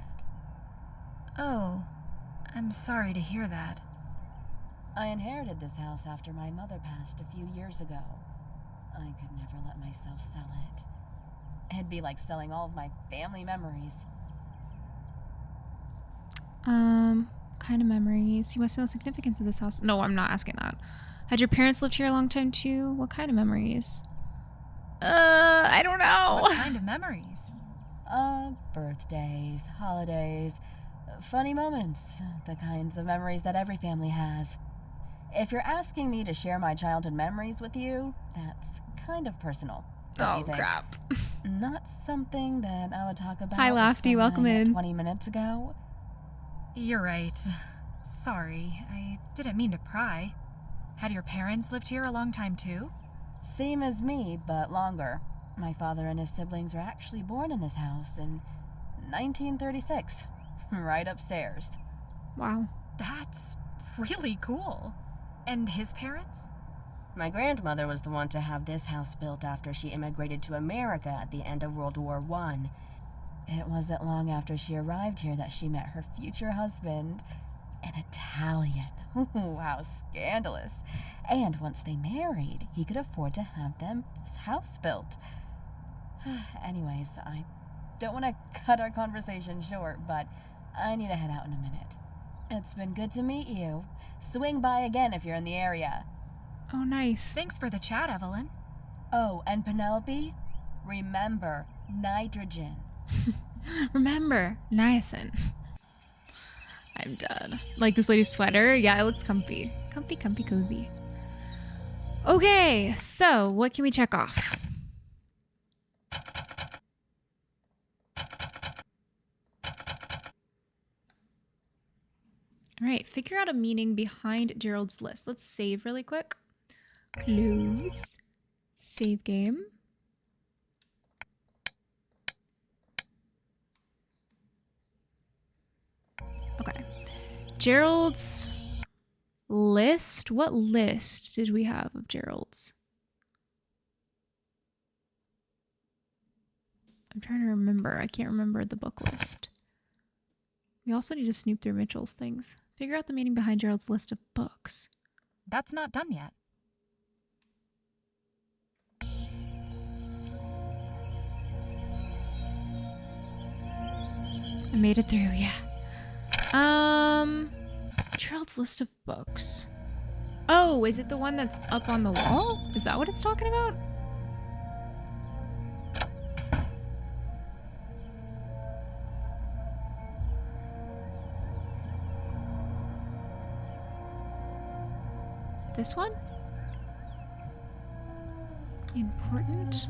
Oh, I'm sorry to hear that. I inherited this house after my mother passed a few years ago. I could never let myself sell it. It'd be like selling all of my family memories. Kind of memories. You must know the significance of this house. No, I'm not asking that. Had your parents lived here a long time too? What kind of memories? I don't know. What kind of memories? Birthdays, holidays, funny moments, the kinds of memories that every family has. If you're asking me to share my childhood memories with you, that's kind of personal. Don't you think? Crap. Not something that I would talk about. Hi, with Lofty. someone Welcome I met in. 20 minutes ago. You're right. Sorry, I didn't mean to pry. Had your parents lived here a long time too? Same as me, but longer. My father and his siblings were actually born in this house in 1936, right upstairs. Wow. That's really cool. And his parents? My grandmother was the one to have this house built after she immigrated to America at the end of World War I. It wasn't long after she arrived here that she met her future husband, an Italian. How scandalous. And once they married, he could afford to have them this house built. Anyways, I don't want to cut our conversation short, but I need to head out in a minute. It's been good to meet you. Swing by again if you're in the area. Oh, nice. Thanks for the chat, Evelyn. Oh, and Penelope, remember, nitrogen. Remember, niacin. I'm done. Like this lady's sweater? Yeah, it looks comfy. Comfy, comfy, cozy. Okay, so what can we check off? All right, figure out a meaning behind Gerald's list. Let's save really quick. Close. Save game. Okay. Gerald's list? What list did we have of Gerald's? I'm trying to remember. I can't remember the book list. We also need to snoop through Mitchell's things. Figure out the meaning behind Gerald's list of books. That's not done yet. I made it through, yeah. Gerald's list of books. Oh, is it the one that's up on the wall? Is that what it's talking about? This one? Important?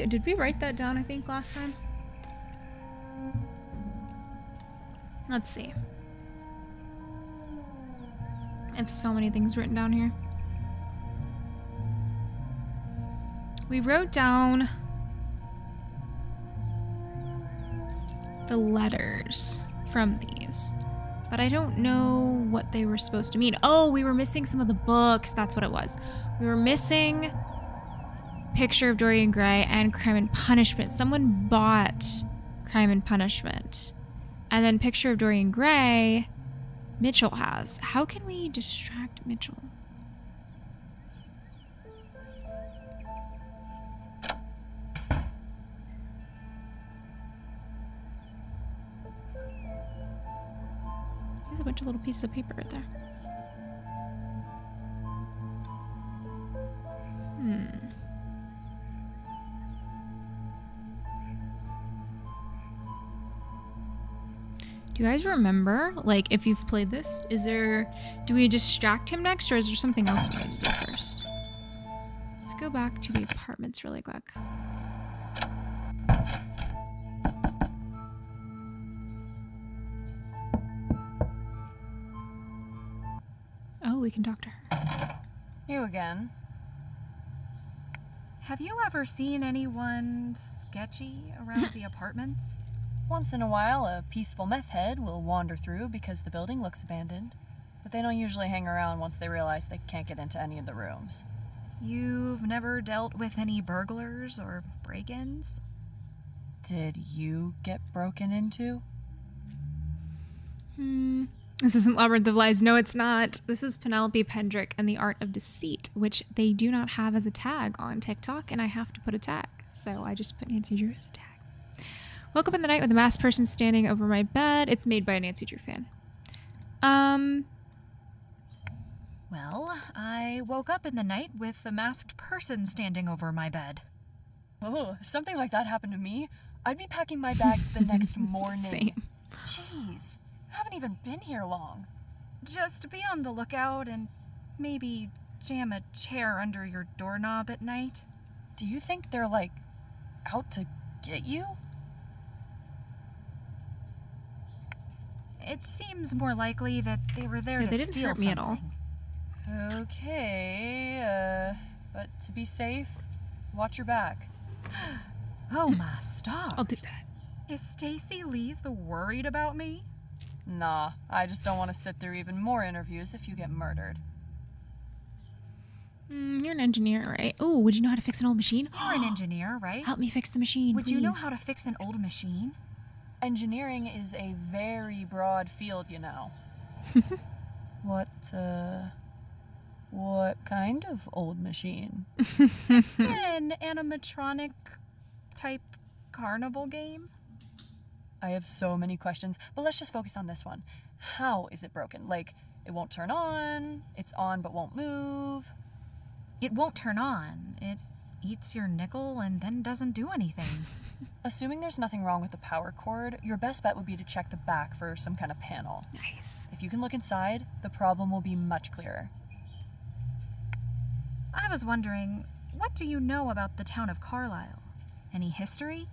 Did we write that down, I think, last time? Let's see. I have so many things written down here. We wrote down the letters from these, but I don't know what they were supposed to mean. Oh, we were missing some of the books. That's what it was. We were missing Picture of Dorian Gray and Crime and Punishment. Someone bought Crime and Punishment. And then Picture of Dorian Gray, Mitchell has. How can we distract Mitchell? There's a bunch of little pieces of paper right there. Do Do you guys remember, like, if you've played this, do we distract him next, or is there something else we need to do first? Let's go back to the apartments really quick. Oh, we can talk to her. You again. Have you ever seen anyone sketchy around the apartments? Once in a while, a peaceful meth head will wander through because the building looks abandoned. But they don't usually hang around once they realize they can't get into any of the rooms. You've never dealt with any burglars or break-ins? Did you get broken into? This isn't Labyrinth of Lies. No, it's not. This is Penelope Pendrick and the Art of Deceit, which they do not have as a tag on TikTok, and I have to put a tag. So I just put Nancy Drew as a tag. Woke up in the night with a masked person standing over my bed. It's made by a Nancy Drew fan. Well, I woke up in the night with a masked person standing over my bed. Oh, if something like that happened to me, I'd be packing my bags the next morning. Same. Jeez, you haven't even been here long. Just be on the lookout and maybe jam a chair under your doorknob at night. Do you think they're, like, out to get you? It seems more likely that they were there Yeah, to they didn't steal hurt me at all. something. Okay, but to be safe, watch your back. Oh my stars. I'll do that. Is Stacy Leith worried about me? Nah, I just don't want to sit through even more interviews if you get murdered. You're an engineer, right? Oh, would you know how to fix an old machine? You're an engineer, right? Help me fix the machine, Would you know please. how to fix an old machine? Engineering is a very broad field, you know. What kind of old machine? It's an animatronic type carnival game. I have so many questions, but let's just focus on this one. How is it broken? Like, it won't turn on, it's on but won't move. It won't turn on. It eats your nickel and then doesn't do anything. Assuming there's nothing wrong with the power cord, your best bet would be to check the back for some kind of panel. Nice. If you can look inside, the problem will be much clearer. I was wondering, what do you know about the town of Carlisle? Any history?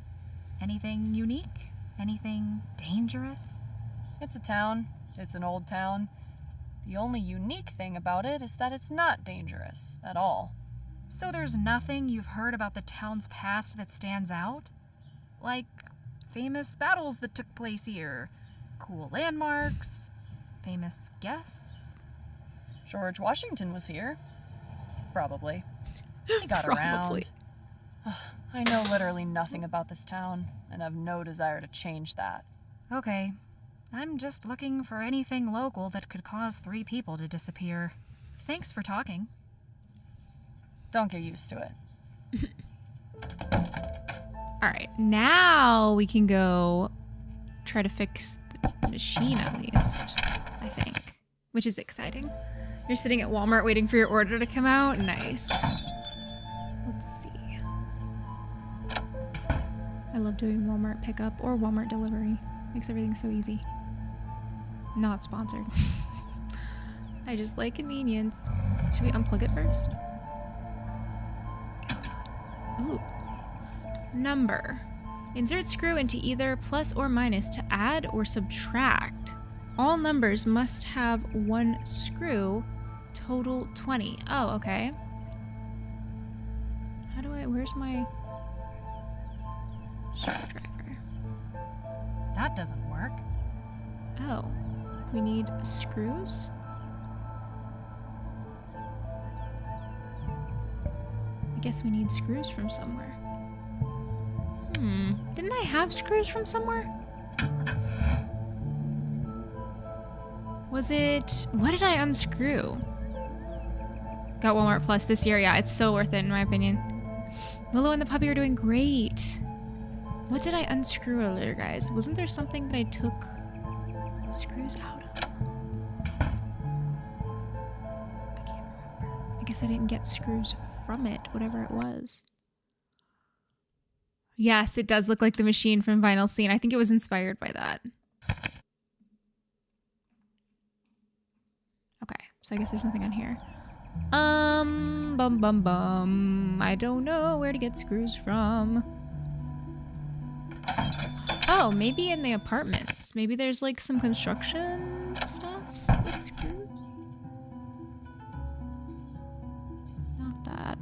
Anything unique? Anything dangerous? It's a town. It's an old town. The only unique thing about it is that it's not dangerous at all. So there's nothing you've heard about the town's past that stands out? Like famous battles that took place here, cool landmarks, famous guests? George Washington was here. Probably. He got Probably. around. Ugh, I know literally nothing about this town, and have no desire to change that. Okay, I'm just looking for anything local that could cause 3 people to disappear. Thanks for talking. Don't get used to it. All right, now we can go try to fix the machine at least, I think, which is exciting. You're sitting at Walmart waiting for your order to come out. Nice. Let's see. I love doing Walmart pickup or Walmart delivery. Makes everything so easy. Not sponsored. I just like convenience. Should we unplug it first? Ooh. Number. Insert screw into either plus or minus to add or subtract. All numbers must have 1 screw. Total 20. Oh, okay. Where's my screwdriver? That doesn't work. Oh, we need screws? I guess we need screws from somewhere. Didn't I have screws from somewhere? Was it... What did I unscrew? Got Walmart Plus this year. Yeah, it's so worth it in my opinion. Willow and the puppy are doing great. What did I unscrew earlier, guys? Wasn't there something that I took screws out of? I can't remember. I guess I didn't get screws from it, whatever it was. Yes, it does look like the machine from Vinyl Scene. I think it was inspired by that. So I guess there's nothing on here. Bum bum bum. I don't know where to get screws from. Oh, maybe in the apartments. Maybe there's like some construction stuff with screws. Not that.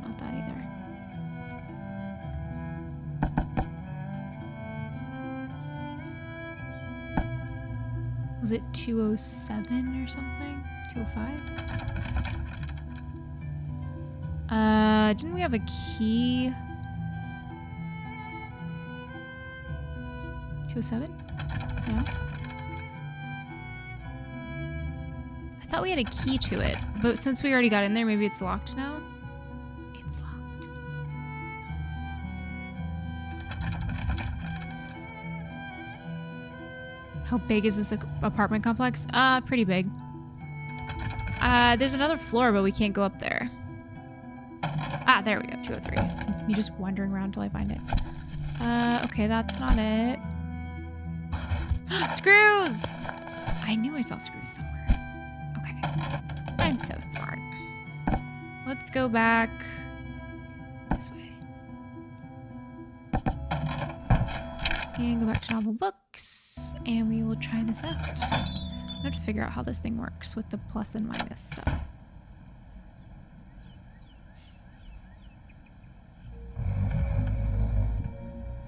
Not that either. Was it 207 or something? 205? Didn't we have a key? 207? No? I thought we had a key to it, but since we already got in there, maybe it's locked now? It's locked. How big is this apartment complex? Pretty big. There's another floor, but we can't go up there. Ah, there we go, 203. Me just wandering around till I find it. Okay, that's not it. Screws! I knew I saw screws somewhere. Okay. I'm so smart. Let's go back this way. And go back to novel books, and we will try this out. I have to figure out how this thing works with the plus and minus stuff.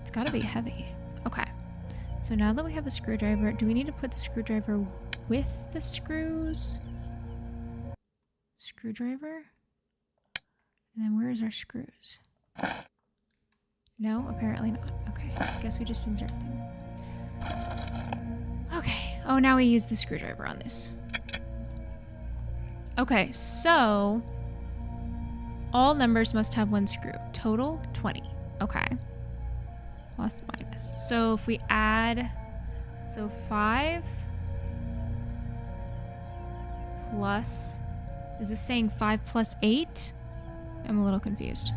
It's gotta be heavy. Okay. So now that we have a screwdriver, do we need to put the screwdriver with the screws? Screwdriver? And then where's our screws? No, apparently not. Okay, I guess we just insert them. Okay. Oh, now we use the screwdriver on this. Okay, so all numbers must have one screw. Total 20. Okay. Plus minus. So if we add, so 5 plus, is this saying 5 plus 8? I'm a little confused.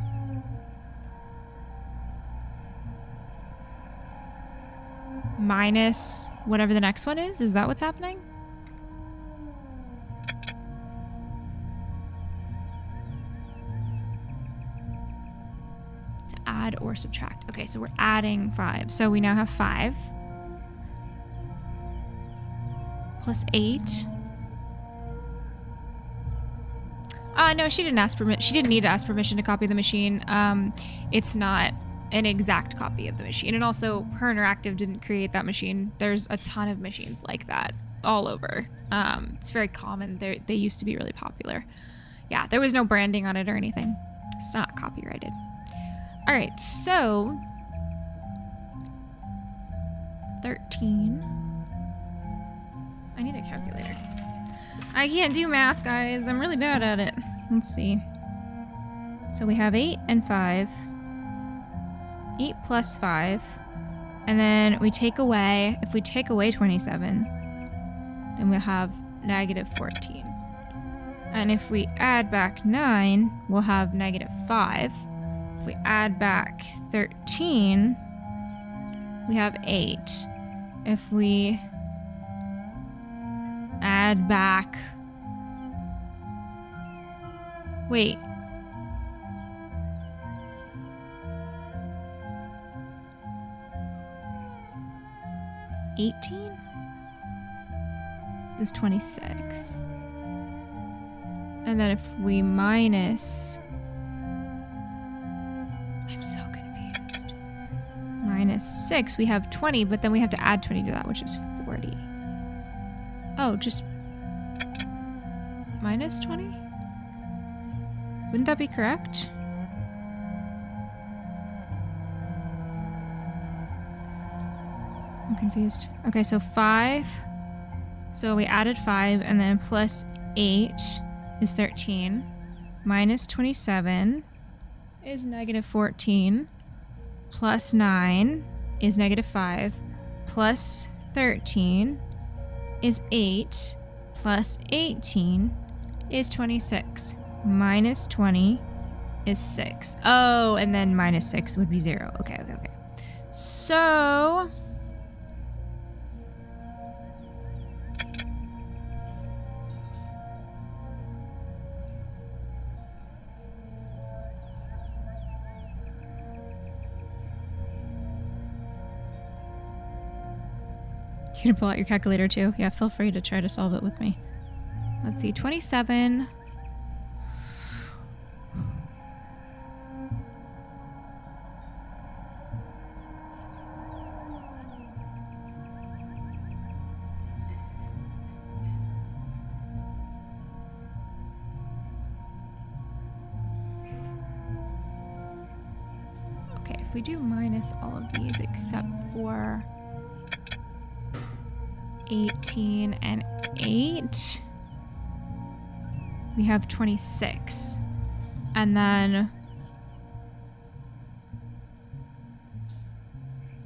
Minus whatever the next one is? Is that what's happening? To add or subtract. Okay, so we're adding 5. So we now have 5 plus 8. No, she didn't ask permission. She didn't need to ask permission to copy the machine. It's not an exact copy of the machine. And also, Her Interactive didn't create that machine. There's a ton of machines like that all over. It's very common. They used to be really popular. Yeah, there was no branding on it or anything. It's not copyrighted. All right, so 13. I need a calculator. I can't do math, guys. I'm really bad at it. Let's see. So we have 8 and 5. 8 plus 5. And then we take away, if we take away 27, then we'll have negative 14. And if we add back 9, we'll have negative 5. If we add back 13, we have 8. If we add back... Wait. $18? It was 26. And then if we minus... I'm so confused. Minus 6, we have 20, but then we have to add 20 to that, which is 40. Oh, just... minus 20? Wouldn't that be correct? I'm confused. Okay, so 5. So we added 5, and then plus 8 is 13. Minus 27 is negative 14. Plus 9 is negative 5. Plus 13 is 8. Plus 18 is 26. Minus 20 is 6. Oh, and then minus 6 would be 0. Okay. So... You can pull out your calculator too. Yeah, feel free to try to solve it with me. Let's see, 27. Okay, if we do minus all of these except for 18 and 8, we have 26. And then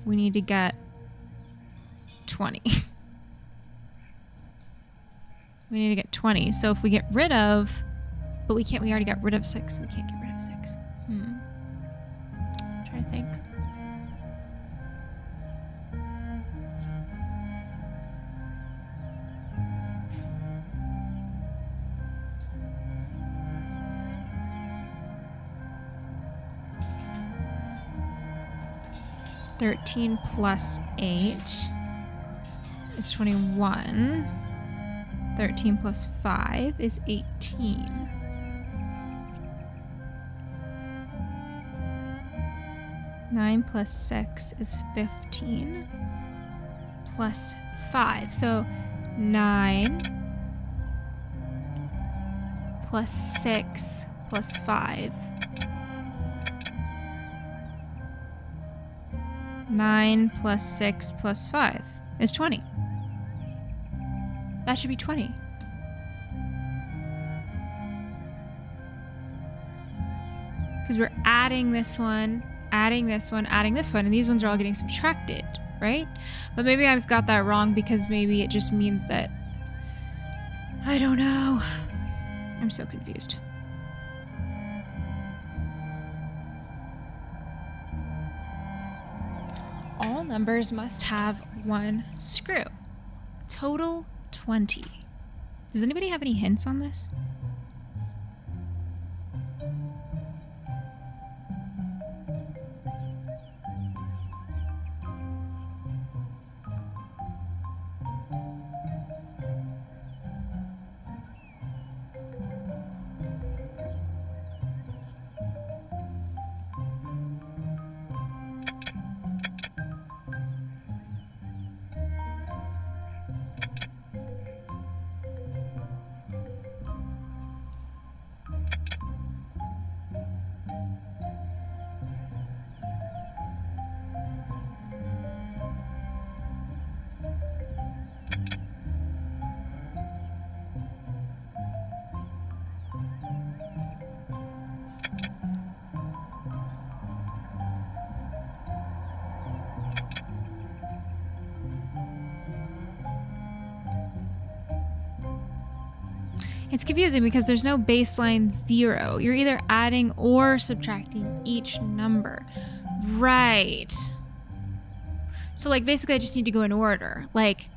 we need to get 20. We need to get 20. So if we get rid of, but we can't, we already got rid of 6, so we can't get rid of 6. I'm trying to think. (13 plus 8 is 21. 13 plus 5 is 18. Nine plus 6 is 15. Plus 5. So 9 plus 6 plus 5. 9 plus 6 plus 5 is 20. That should be 20. Because we're adding this one, adding this one, adding this one, and these ones are all getting subtracted, right? But maybe I've got that wrong because maybe it just means that... I don't know. I'm so confused. All numbers must have one screw. Total 20. Does anybody have any hints on this? It's confusing because there's no baseline 0. You're either adding or subtracting each number. Right. So like basically I just need to go in order. Like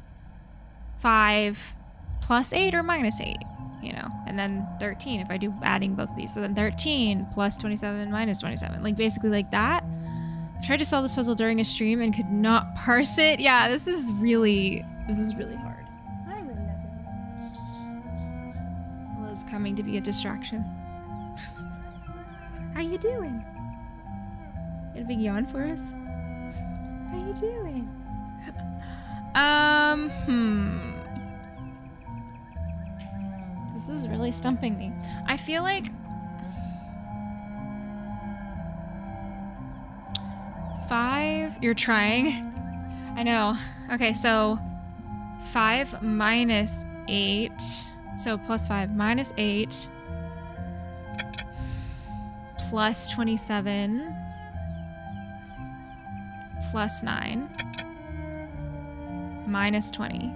5 plus 8 or minus 8, you know, and then 13 if I do adding both of these. So then 13 plus 27 minus 27. Like basically like that. I tried to solve this puzzle during a stream and could not parse it. Yeah, this is really hard. Is coming to be a distraction. How you doing? Got a big yawn for us? How you doing? This is really stumping me. I feel like 5, you're trying. I know. Okay, so 5 minus 8. So plus 5 minus 8 plus 27 plus 9 minus 20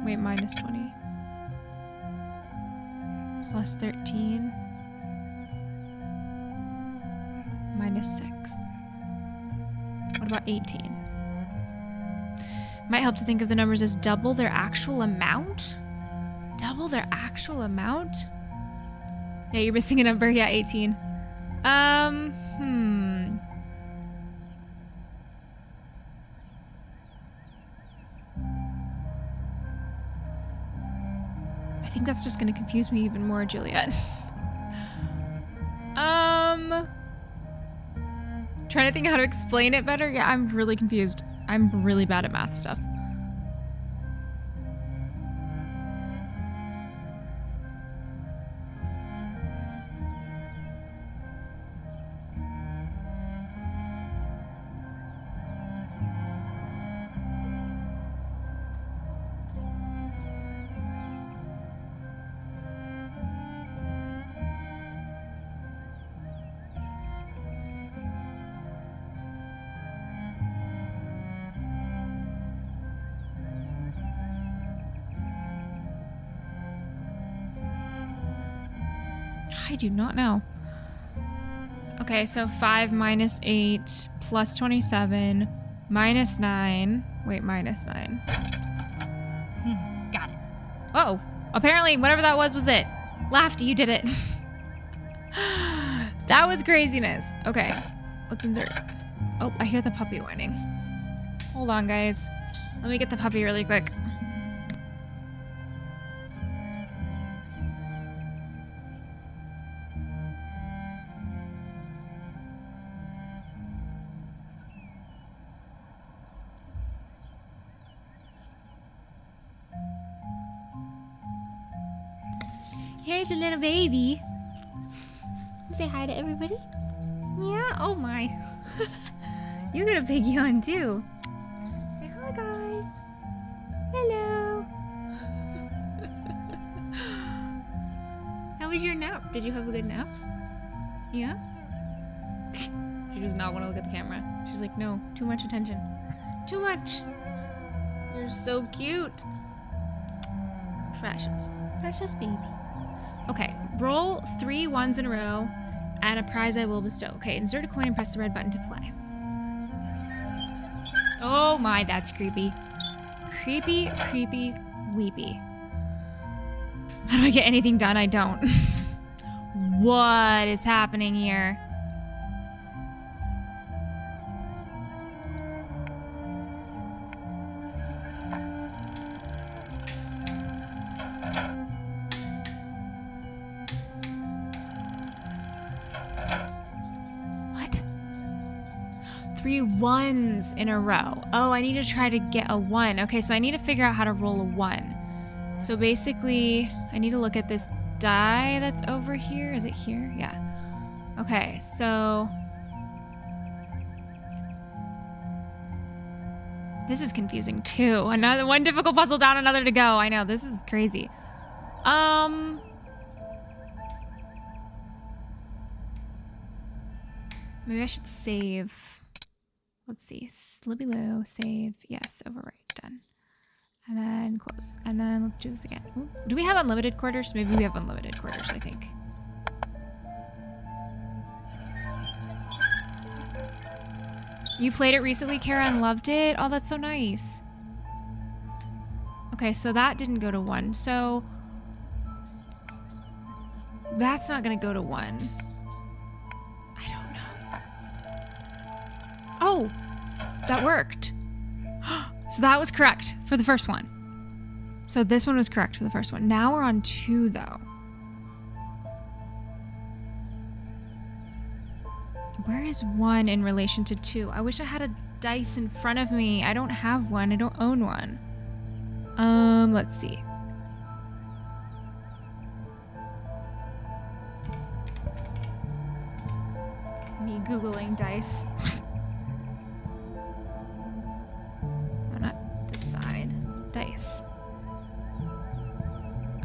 wait, minus 20 plus 13 minus 6. What about 18? Might help to think of the numbers as double their actual amount. Double their actual amount? Yeah, you're missing a number. Yeah, 18. I think that's just gonna confuse me even more, Juliet. Trying to think how to explain it better. Yeah, I'm really confused. I'm really bad at math stuff. I do not know. Okay, so 5 minus 8 plus 27 minus 9. Wait, minus 9. Got it. Oh, apparently whatever that was it. Lafty, you did it. That was craziness. Okay, let's insert. Oh, I hear the puppy whining. Hold on, guys. Let me get the puppy really quick. Here's a little baby. Say hi to everybody. Yeah, oh my. You got a big yawn too. Say hi, guys. Hello. How was your nap? Did you have a good nap? Yeah? She does not want to look at the camera. She's like, no, too much attention. Too much. You're so cute. Precious. Precious baby. Okay, roll 3 ones in a row, and a prize I will bestow. Okay, insert a coin and press the red button to play. Oh my, that's creepy. Creepy, creepy, weepy. How do I get anything done? I don't. What is happening here? What? 3 ones in a row. Oh, I need to try to get a 1. Okay, so I need to figure out how to roll a 1. So basically, I need to look at this die that's over here. Is it here? Yeah. Okay, so... this is confusing too. Another one difficult puzzle down, another to go. I know, this is crazy. Maybe I should save. Let's see. Slibby-loo, save. Yes, overwrite. Done. And then close. And then let's do this again. Ooh. Do we have unlimited quarters? Maybe we have unlimited quarters, I think. You played it recently, Kara, and loved it? Oh, that's so nice. Okay, so that didn't go to 1. So that's not gonna go to 1. I don't know. Oh, that worked. So that was correct for the first one. So this one was correct for the first one. Now we're on 2, though. Where is 1 in relation to 2? I wish I had a dice in front of me. I don't have one. I don't own one. Let's see. Me Googling dice. Dice.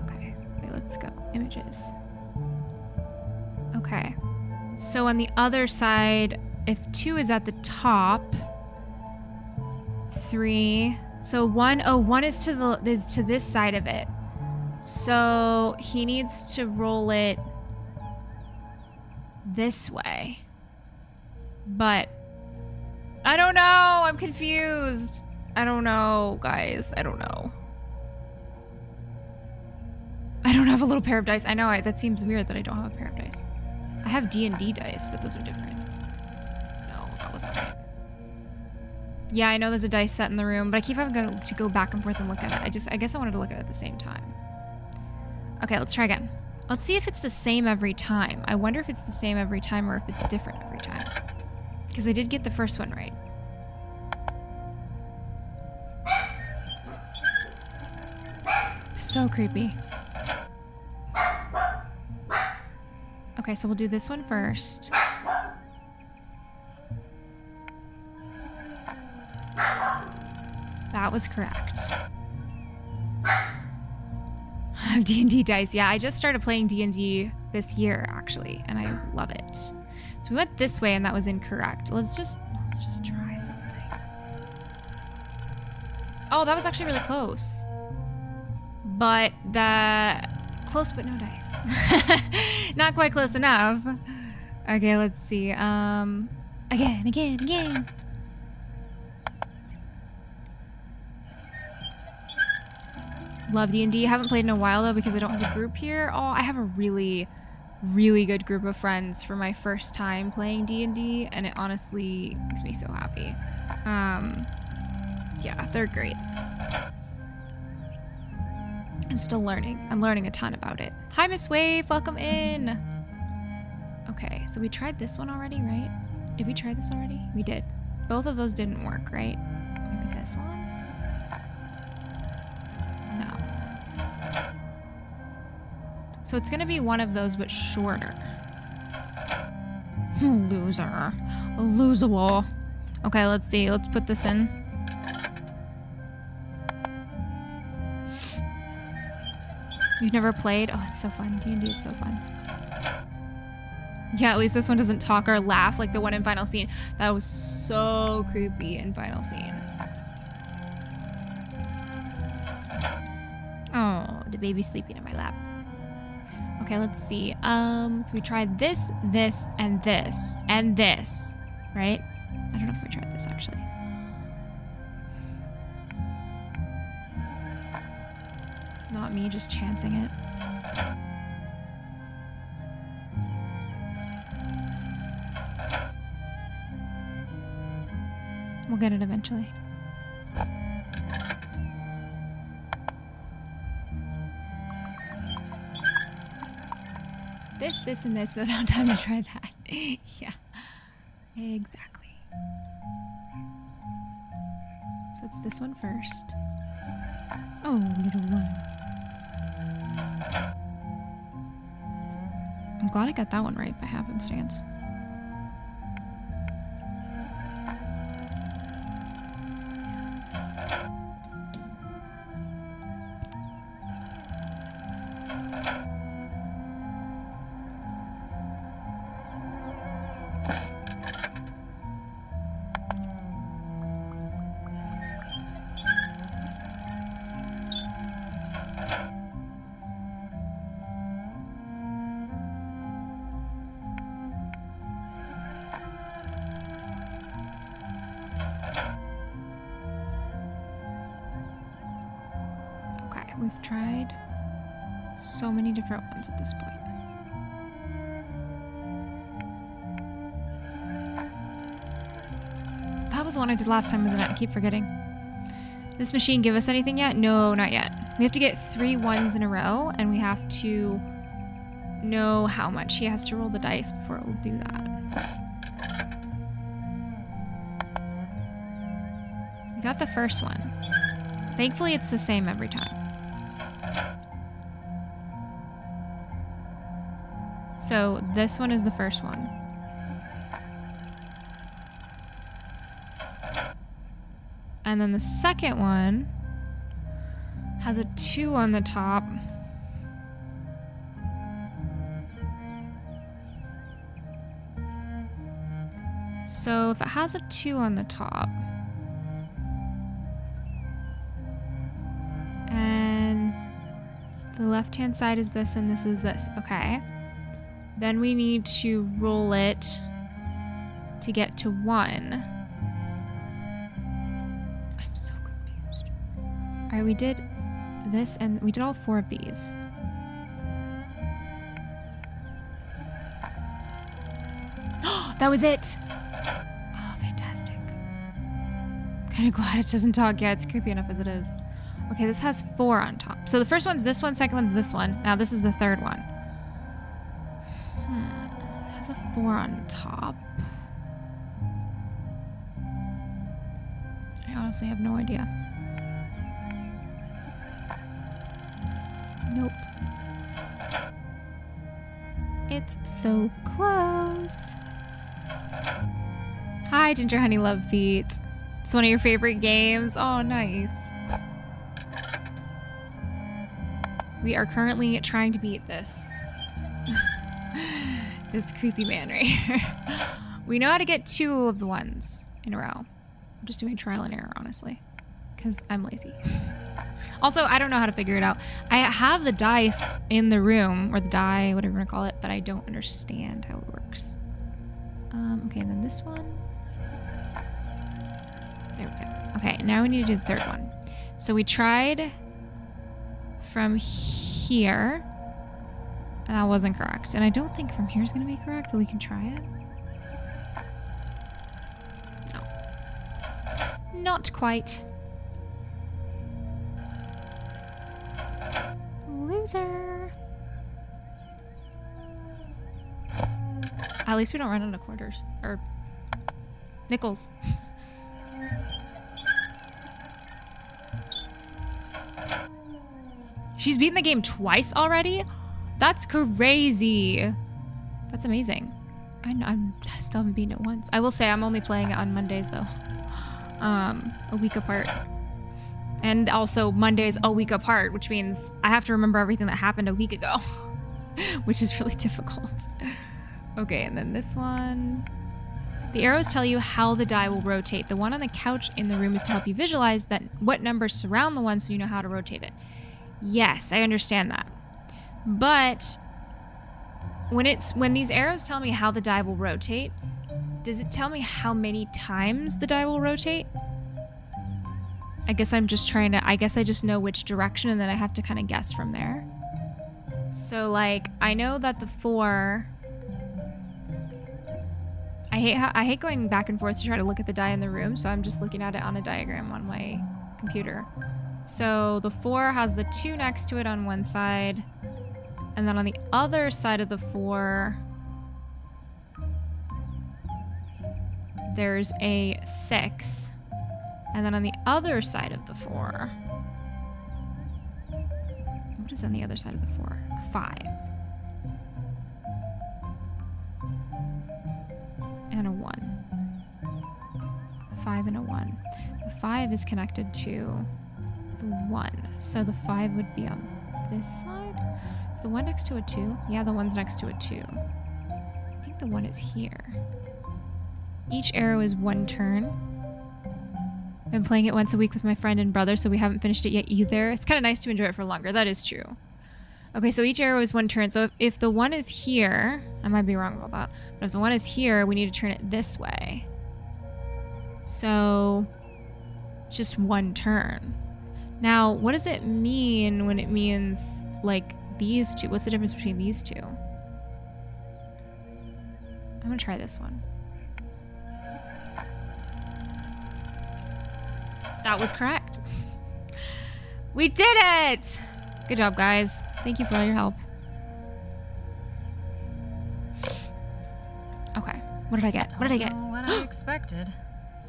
Okay, wait, let's go. Images. Okay. So on the other side, if 2 is at the top, 3. So 1, oh, 1 is to this side of it. So he needs to roll it this way. But I don't know. I'm confused. I don't know, guys. I don't know. I don't have a little pair of dice. I know, that seems weird that I don't have a pair of dice. I have D&D dice, but those are different. No, that wasn't right. Yeah, I know there's a dice set in the room, but I keep having to go back and forth and look at it. I guess I wanted to look at it at the same time. Okay, let's try again. Let's see if it's the same every time. I wonder if it's the same every time or if it's different every time. Because I did get the first one right. So creepy. Okay, so we'll do this one first. That was correct. D&D dice. Yeah, I just started playing D&D this year, actually, and I love it. So we went this way, and that was incorrect. Let's just try something. Oh, that was actually really close. But close, but no dice. Not quite close enough. Okay, let's see. Again. Love D&D. Haven't played in a while though because I don't have a group here. Oh, I have a really, really good group of friends for my first time playing D&D, and it honestly makes me so happy. Yeah, they're great. I'm still learning. I'm learning a ton about it. Hi, Miss Wave. Welcome in. Okay, so we tried this one already, right? Did we try this already? We did. Both of those didn't work, right? Maybe this one? No. So it's gonna be one of those, but shorter. Loser. Losable. Okay, let's see. Let's put this in. You've never played? Oh, it's so fun. D&D is so fun. Yeah, at least this one doesn't talk or laugh like the one in Final Scene. That was so creepy in Final Scene. Oh, the baby's sleeping in my lap. Okay, let's see. So we tried this, this, and this, and this, right? I don't know if we tried this actually. Not me, just chancing it. We'll get it eventually. This, and this, so I don't have time to try that. Yeah, exactly. So it's this one first. Oh, little one. I'm glad I got that one right by happenstance. We've tried so many different ones at this point. That was the one I did last time, wasn't it? I keep forgetting. This machine give us anything yet? No, not yet. We have to get 3 ones in a row, and we have to know how much. He has to roll the dice before it will do that. We got the first one. Thankfully, it's the same every time. So this one is the first one. And then the second one has a 2 on the top. So if it has a 2 on the top, and the left-hand side is this and this is this, okay. Then we need to roll it to get to 1. I'm so confused. All right, we did this and we did all 4 of these. That was it. Oh, fantastic. Kind of glad it doesn't talk yet. It's creepy enough as it is. Okay, this has 4 on top. So the first one's this one, second one's this one. Now this is the third one. It has a 4 on top. I honestly have no idea. Nope. It's so close. Hi, Ginger Honey Love Feet. It's one of your favorite games. Oh, nice. We are currently trying to beat this. This creepy man right here. We know how to get 2 of the ones in a row. I'm just doing trial and error, honestly. Because I'm lazy. Also, I don't know how to figure it out. I have the dice in the room, or the die, whatever you want to call it, but I don't understand how it works. Okay, and then this one. There we go. Okay, now we need to do the third one. So we tried from here. That wasn't correct. And I don't think from here is going to be correct, but we can try it. No. Not quite. Loser. At least we don't run out of quarters. Or nickels. She's beaten the game twice already? That's crazy. That's amazing. I still haven't beaten it once. I will say I'm only playing it on Mondays though. A week apart. And also Mondays a week apart, which means I have to remember everything that happened a week ago. Which is really difficult. Okay, and then this one. The arrows tell you how the die will rotate. The one on the couch in the room is to help you visualize that what numbers surround the one so you know how to rotate it. Yes, I understand that. But when these arrows tell me how the die will rotate, does it tell me how many times the die will rotate? I guess I just know which direction and then I have to kind of guess from there. So like, I know that the 4, I hate going back and forth to try to look at the die in the room, so I'm just looking at it on a diagram on my computer. So the 4 has the 2 next to it on one side, and then on the other side of the 4, there's a 6. And then on the other side of the 4, what is on the other side of the 4? A 5. And a 1. A 5 and a 1. The 5 is connected to the 1. So the 5 would be on this side. Is the 1 next to a 2? Yeah, the 1's next to a 2. I think the 1 is here. Each arrow is 1 turn. I've been playing it once a week with my friend and brother, so we haven't finished it yet either. It's kind of nice to enjoy it for longer. That is true. Okay, so each arrow is 1 turn. So if the 1 is here, I might be wrong about that, but if the 1 is here, we need to turn it this way. So just 1 turn. Now, what does it mean when it means like these two? What's the difference between these two? I'm gonna try this one. That was correct. We did it! Good job, guys. Thank you for all your help. Okay, what did I get? What did I get? What I expected.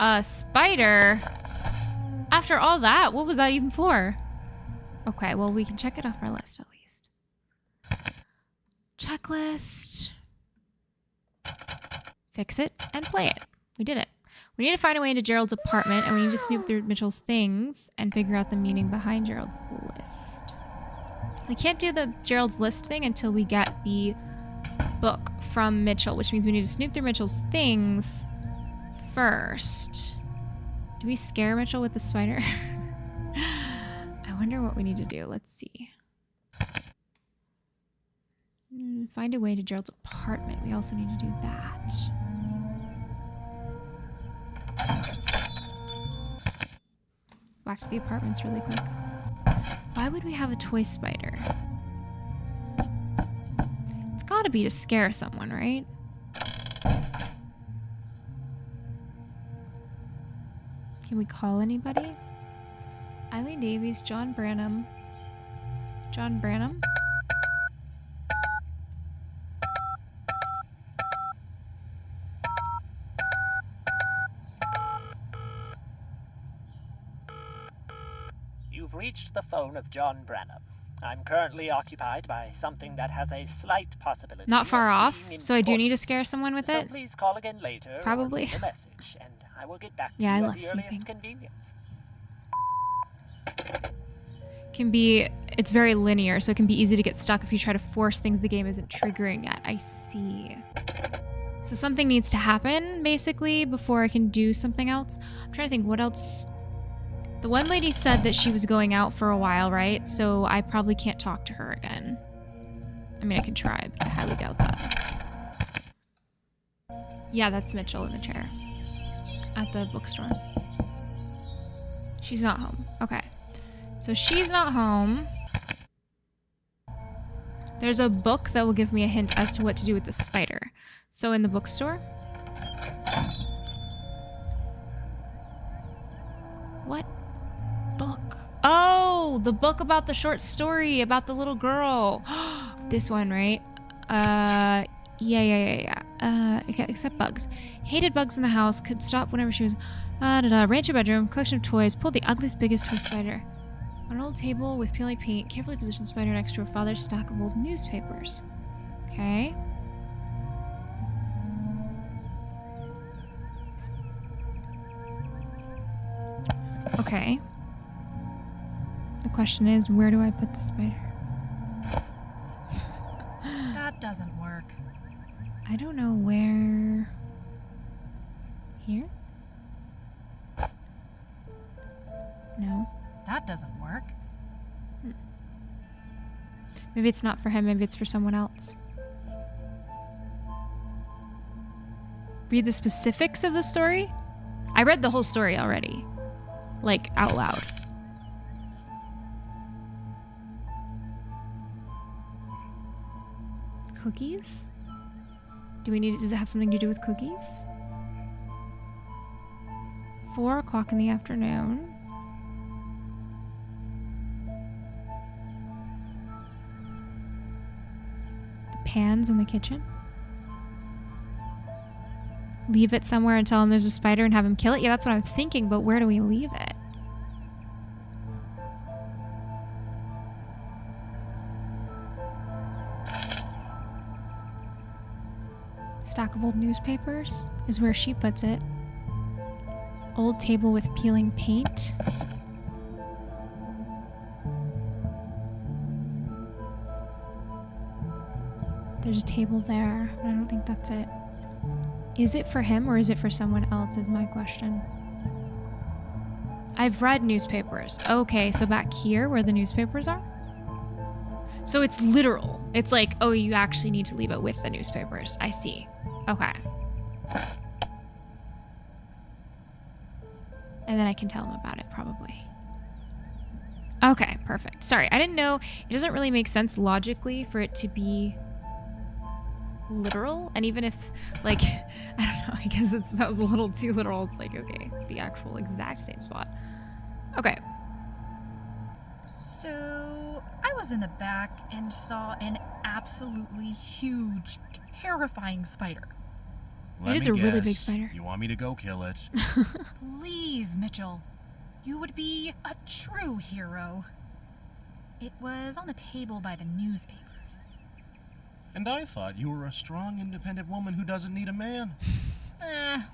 A spider? After all that, what was that even for? Okay, well, we can check it off our list at least. Checklist. Fix it and play it. We did it. We need to find a way into Gerald's apartment, and we need to snoop through Mitchell's things and figure out the meaning behind Gerald's list. We can't do the Gerald's list thing until we get the book from Mitchell, which means we need to snoop through Mitchell's things first. Do we scare Mitchell with the spider? I wonder what we need to do. Let's see. Find a way to Gerald's apartment. We also need to do that. Back to the apartments really quick. Why would we have a toy spider? It's gotta be to scare someone, right? Can we call anybody? Eileen Davies, John Branham. John Branham? You've reached the phone of John Branham. I'm currently occupied by something that has a slight possibility. Not far of off, being so I do important. need to scare someone with So it. please call again later. Probably. Or leave a message, and I will get back to Yeah, I you love at the earliest sleeping. convenience. Can be, it's very linear, so it can be easy to get stuck if you try to force things the game isn't triggering yet. I see. So something needs to happen, basically, before I can do something else. I'm trying to think what else. The one lady said that she was going out for a while, right? So I probably can't talk to her again. I mean, I can try, but I highly doubt that. Yeah, that's Mitchell in the chair. At the bookstore. She's not home. Okay. So she's not home. There's a book that will give me a hint as to what to do with the spider. So in the bookstore. What book? Oh, the book about the short story about the little girl. This one, right? Yeah. Okay, except bugs. Hated bugs in the house. Could stop whenever she was. Ran to her bedroom. Collection of toys. Pulled the ugliest, biggest toy spider. On an old table with peeling paint, carefully positioned spider next to her father's stack of old newspapers. Okay. Okay. The question is, where do I put the spider? That doesn't work. I don't know where... Here? No. That doesn't work. Maybe it's not for him, maybe it's for someone else. Read the specifics of the story? I read the whole story already. Like, out loud. Cookies? Do we need, does it have something to do with cookies? 4 o'clock in the afternoon. The pans in the kitchen. Leave it somewhere and tell him there's a spider and have him kill it? Yeah, that's what I'm thinking, but where do we leave it? Stack of old newspapers is where she puts it. Old table with peeling paint. There's a table there, but I don't think that's it. Is it for him or is it for someone else is my question. I've read newspapers. Okay, so back here where the newspapers are? So it's literal. It's like, oh, you actually need to leave it with the newspapers. I see. Okay. And then I can tell him about it, probably. Okay, perfect. Sorry, I didn't know. It doesn't really make sense logically for it to be literal. And even if, like, I don't know, I guess that was a little too literal. It's like, okay, the actual exact same spot. Okay. So, I was in the back and saw an absolutely huge, terrifying spider. It is a really big spider. You want me to go kill it? Please, Mitchell. You would be a true hero. It was on the table by the newspapers. And I thought you were a strong, independent woman who doesn't need a man.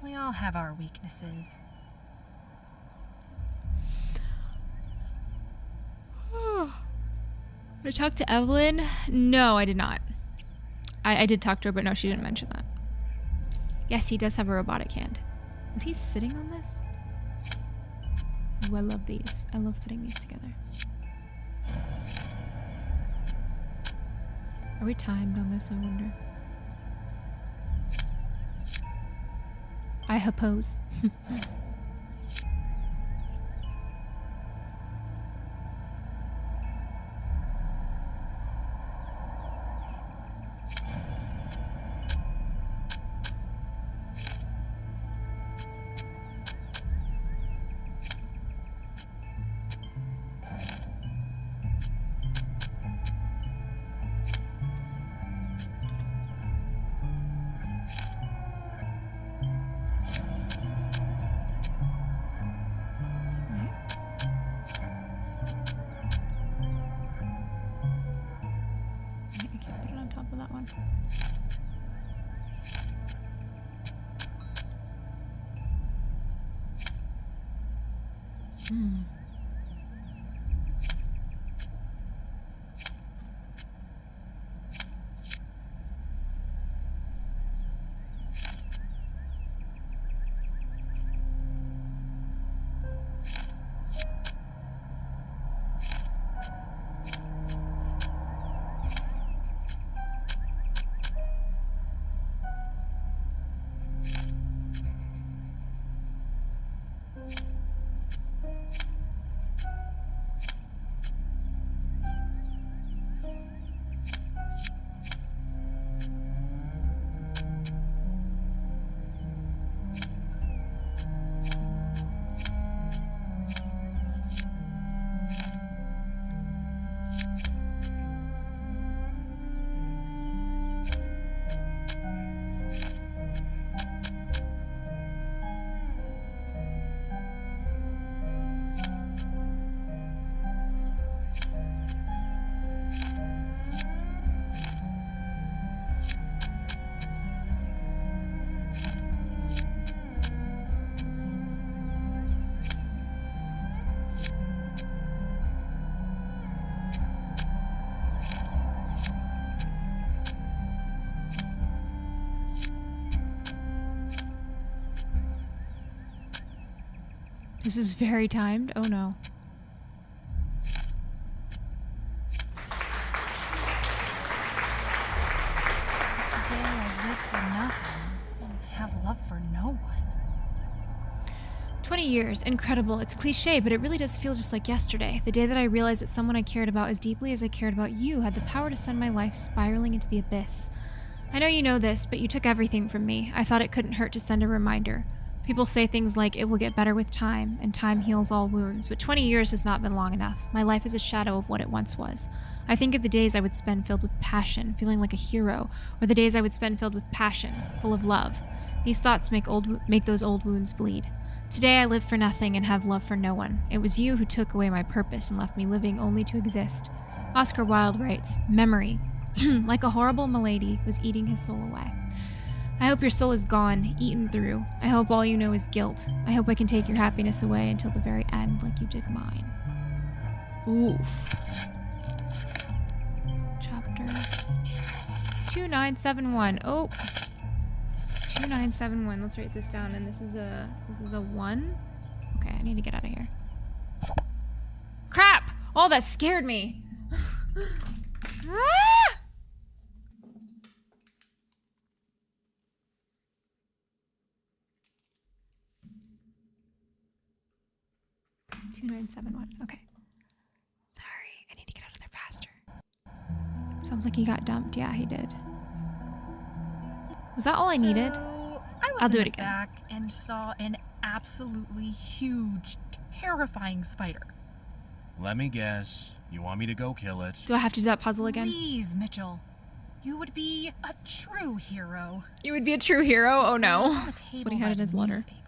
We all have our weaknesses. I talked to Evelyn? No, I did not. I did talk to her, but no, she didn't mention that. Yes, he does have a robotic hand. Was he sitting on this? Ooh, I love these. I love putting these together. Are we timed on this, I wonder? I suppose. top of that one. Hmm. This is very timed. Oh no. Today I live for nothing and have love for no one. 20 years. Incredible. It's cliche, but it really does feel just like yesterday. The day that I realized that someone I cared about as deeply as I cared about you had the power to send my life spiraling into the abyss. I know you know this, but you took everything from me. I thought it couldn't hurt to send a reminder. People say things like, it will get better with time, and time heals all wounds, but 20 years has not been long enough. My life is a shadow of what it once was. I think of the days I would spend filled with passion, feeling like a hero, or the days I would spend filled with passion, full of love. These thoughts make those old wounds bleed. Today I live for nothing and have love for no one. It was you who took away my purpose and left me living only to exist. Oscar Wilde writes, memory, like a horrible malady, was eating his soul away. I hope your soul is gone, eaten through. I hope all you know is guilt. I hope I can take your happiness away until the very end like you did mine. Oof. Chapter 2971. Oh. 2971. Let's write this down. And this is a 1. Okay, I need to get out of here. Crap! Oh, that scared me. Ah! 2971. Okay. Sorry, I need to get out of there faster. Sounds like he got dumped. Yeah, he did. Was that all I needed? I'll do it in the again. Back and saw an absolutely huge, terrifying spider. Let me guess. You want me to go kill it? Do I have to do that puzzle again? Please, Mitchell. You would be a true hero. You would be a true hero? Oh no. On the That's what he table had in by his the letter. newspapers.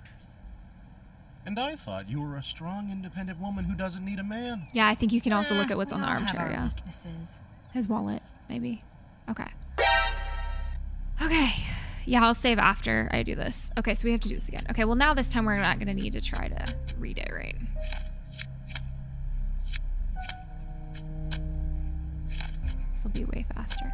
And I thought you were a strong, independent woman who doesn't need a man. Yeah, I think you can also look at what's on the We all have armchair, our yeah. weaknesses. His wallet, maybe. Okay. Okay. Yeah, I'll save after I do this. Okay, so we have to do this again. Okay, well now this time we're not gonna need to try to read it, right? This will be way faster.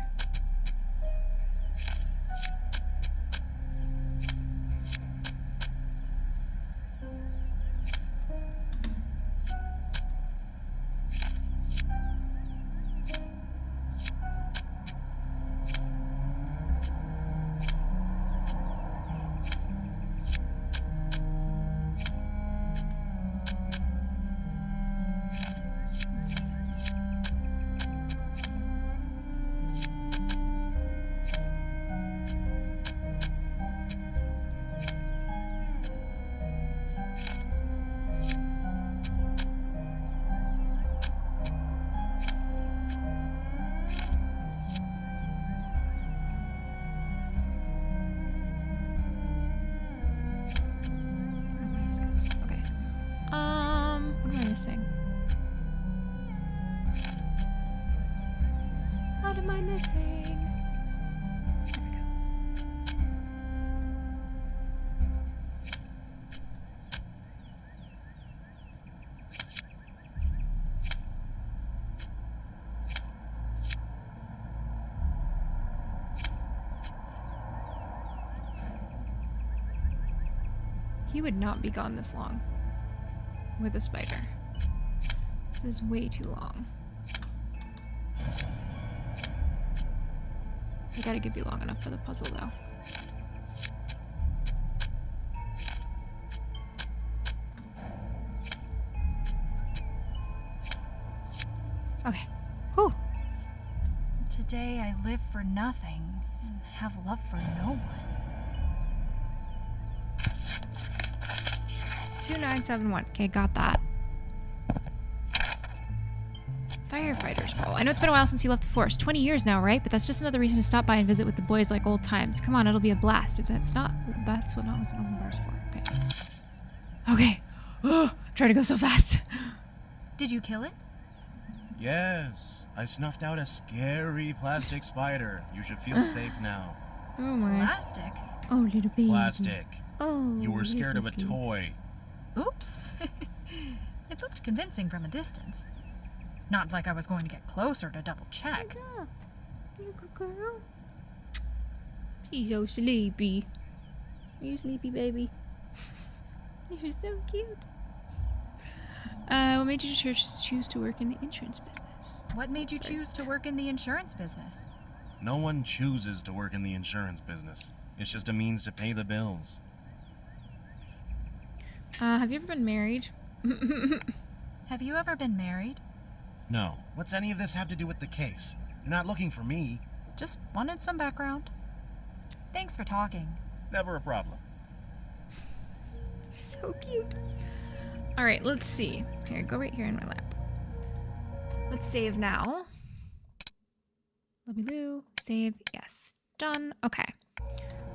Okay. What am I missing? What am I missing? He would not be gone this long with a spider. This is way too long. You gotta give you long enough for the puzzle, though. Okay. Whew. Today I live for nothing and have love for no one. 2971. Okay, got that. Firefighter's role. I know it's been a while since you left the force. 20 years now, right? But that's just another reason to stop by and visit with the boys like old times. Come on, it'll be a blast. If that's not... That's what was an open bar's for. Okay. Okay. Try to go so fast. Did you kill it? Yes, I snuffed out a scary plastic spider. You should feel safe now. Oh my. Plastic? Oh, little baby. Plastic. Oh. You were scared of a little toy. Oops. It looked convincing from a distance. Not like I was going to get closer to double check. You good girl. She's so sleepy. Are you sleepy, baby? You're so cute. What made you choose to work in the insurance business? What made you choose to work in the insurance business? No one chooses to work in the insurance business. It's just a means to pay the bills. Have you ever been married? Have you ever been married? No. What's any of this have to do with the case? You're not looking for me. Just wanted some background. Thanks for talking. Never a problem. So cute. Alright, let's see. Here, go right here in my lap. Let's save now. Loo. Save. Yes. Done. Okay.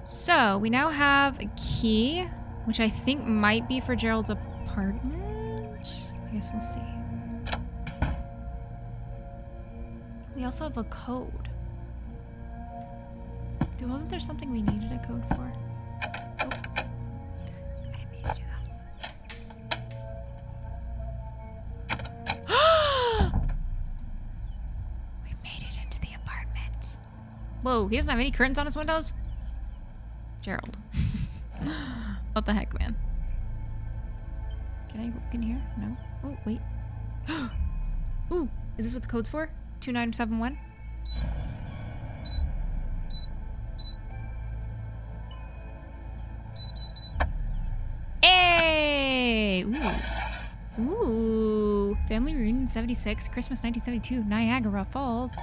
So, we now have a key, which I think might be for Gerald's apartment. I guess we'll see. We also have a code. Wasn't there something we needed a code for? Oh. I didn't mean to do that. We made it into the apartment. Whoa, he doesn't have any curtains on his windows? Gerald. What the heck, man? Can I look in here? No. Oh, wait. Ooh, is this what the code's for? 2971? Hey! Ooh. Ooh. Family reunion 76, Christmas 1972, Niagara Falls.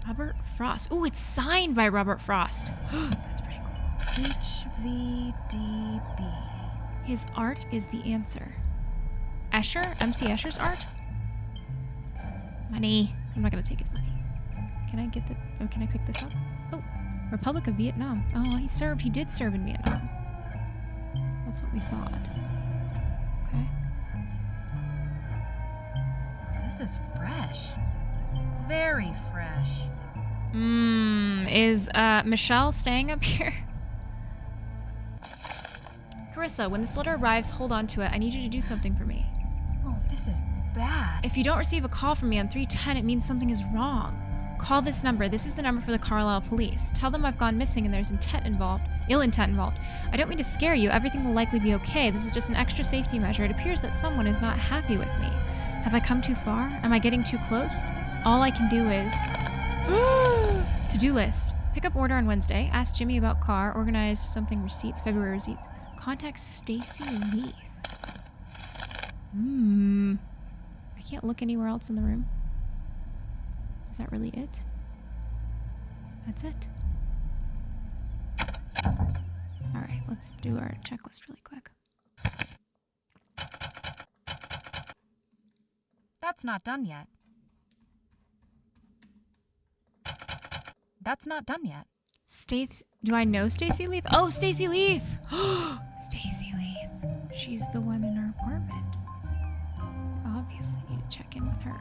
Robert Frost. Ooh, it's signed by Robert Frost. That's pretty cool. HVDB. His art is the answer. Escher? MC Escher's art? Money. I'm not gonna take his money. Can I get the... Oh, can I pick this up? Oh, Republic of Vietnam. Oh, he did serve in Vietnam. That's what we thought. Okay. This is fresh. Very fresh. Is Michelle staying up here? Carissa, when this letter arrives, hold on to it. I need you to do something for me. Oh, this is bad. If you don't receive a call from me on 310, it means something is wrong. Call this number. This is the number for the Carlisle police. Tell them I've gone missing and there's ill intent involved. I don't mean to scare you. Everything will likely be okay. This is just an extra safety measure. It appears that someone is not happy with me. Have I come too far? Am I getting too close? All I can do is... To-do list. Pick up order on Wednesday. Ask Jimmy about car. Organize something receipts. February receipts. Contact Stacy Leith. I can't look anywhere else in the room. Is that really it? That's it. Alright, let's do our checklist really quick. That's not done yet. That's not done yet. Do I know Stacy Leith? Oh, Stacy Leith! Stacy Leith. She's the one in our apartment. Obviously need to check in with her.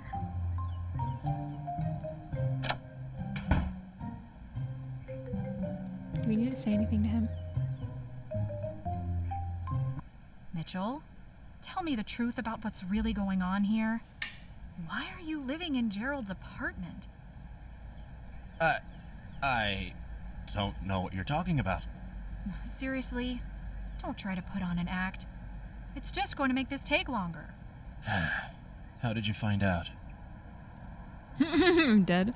Do we need to say anything to him? Mitchell, tell me the truth about what's really going on here. Why are you living in Gerald's apartment? I don't know what you're talking about. Seriously, Don't try to put on an act. It's just going to make this take longer. How did you find out? I'm dead.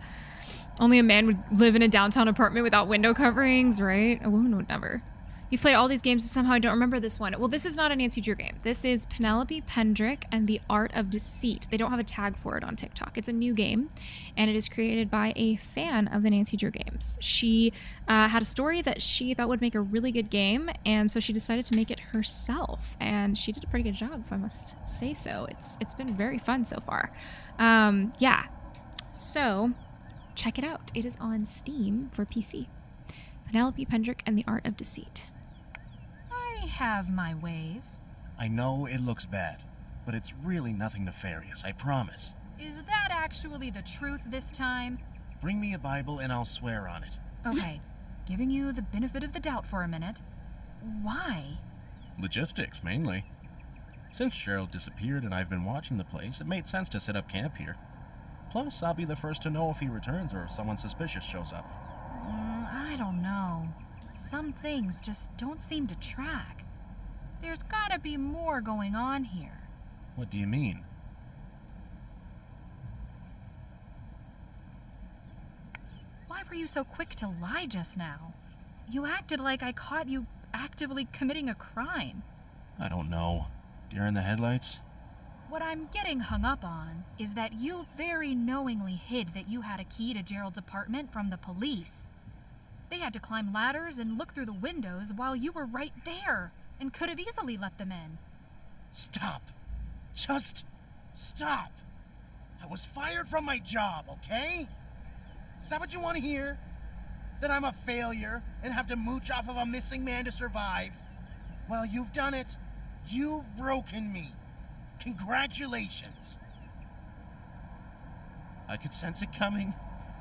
Only a man would live in a downtown apartment without window coverings, right? A woman would never. You've played all these games and somehow I don't remember this one. Well, this is not a Nancy Drew game. This is Penelope Pendrick and the Art of Deceit. They don't have a tag for it on TikTok. It's a new game, and it is created by a fan of the Nancy Drew games. She had a story that she thought would make a really good game, and so she decided to make it herself. And she did a pretty good job, if I must say so. It's been very fun so far. Yeah. So, check it out. It is on Steam for PC. Penelope Pendrick and the Art of Deceit. I have my ways. I know it looks bad, but it's really nothing nefarious, I promise. Is that actually the truth this time? Bring me a Bible and I'll swear on it. Okay, giving you the benefit of the doubt for a minute. Why? Logistics, mainly. Since Gerald disappeared and I've been watching the place, it made sense to set up camp here. Plus, I'll be the first to know if he returns or if someone suspicious shows up. I don't know. Some things just don't seem to track. There's gotta be more going on here. What do you mean? Why were you so quick to lie just now? You acted like I caught you actively committing a crime. I don't know. Deer in the headlights? What I'm getting hung up on is that you very knowingly hid that you had a key to Gerald's apartment from the police. They had to climb ladders and look through the windows while you were right there and could have easily let them in. Stop. Just stop. I was fired from my job, okay? Is that what you want to hear? That I'm a failure and have to mooch off of a missing man to survive? Well, you've done it. You've broken me. Congratulations. I could sense it coming,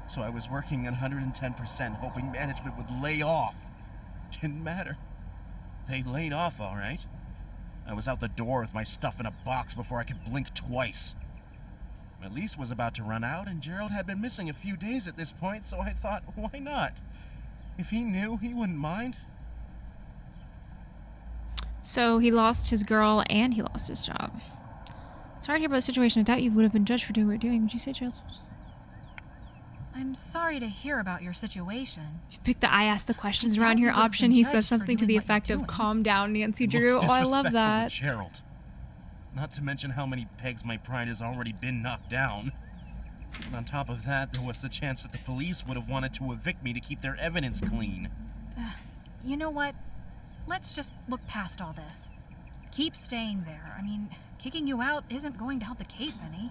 so I was working at 110%, hoping management would lay off. Didn't matter. They laid off, all right. I was out the door with my stuff in a box before I could blink twice. My lease was about to run out, and Gerald had been missing a few days at this point, so I thought, why not? If he knew, he wouldn't mind. So he lost his girl and he lost his job. Sorry to hear about the situation. I doubt you would have been judged for doing what you're doing. Would you say, Charles? I'm sorry to hear about your situation. You picked the I ask the questions around here option. He says something to the effect of calm down, Nancy Drew. Oh, I love that. Gerald. Not to mention how many pegs my pride has already been knocked down. And on top of that, there was the chance that the police would have wanted to evict me to keep their evidence clean. You know what? Let's just look past all this. Keep staying there. I mean, kicking you out isn't going to help the case any.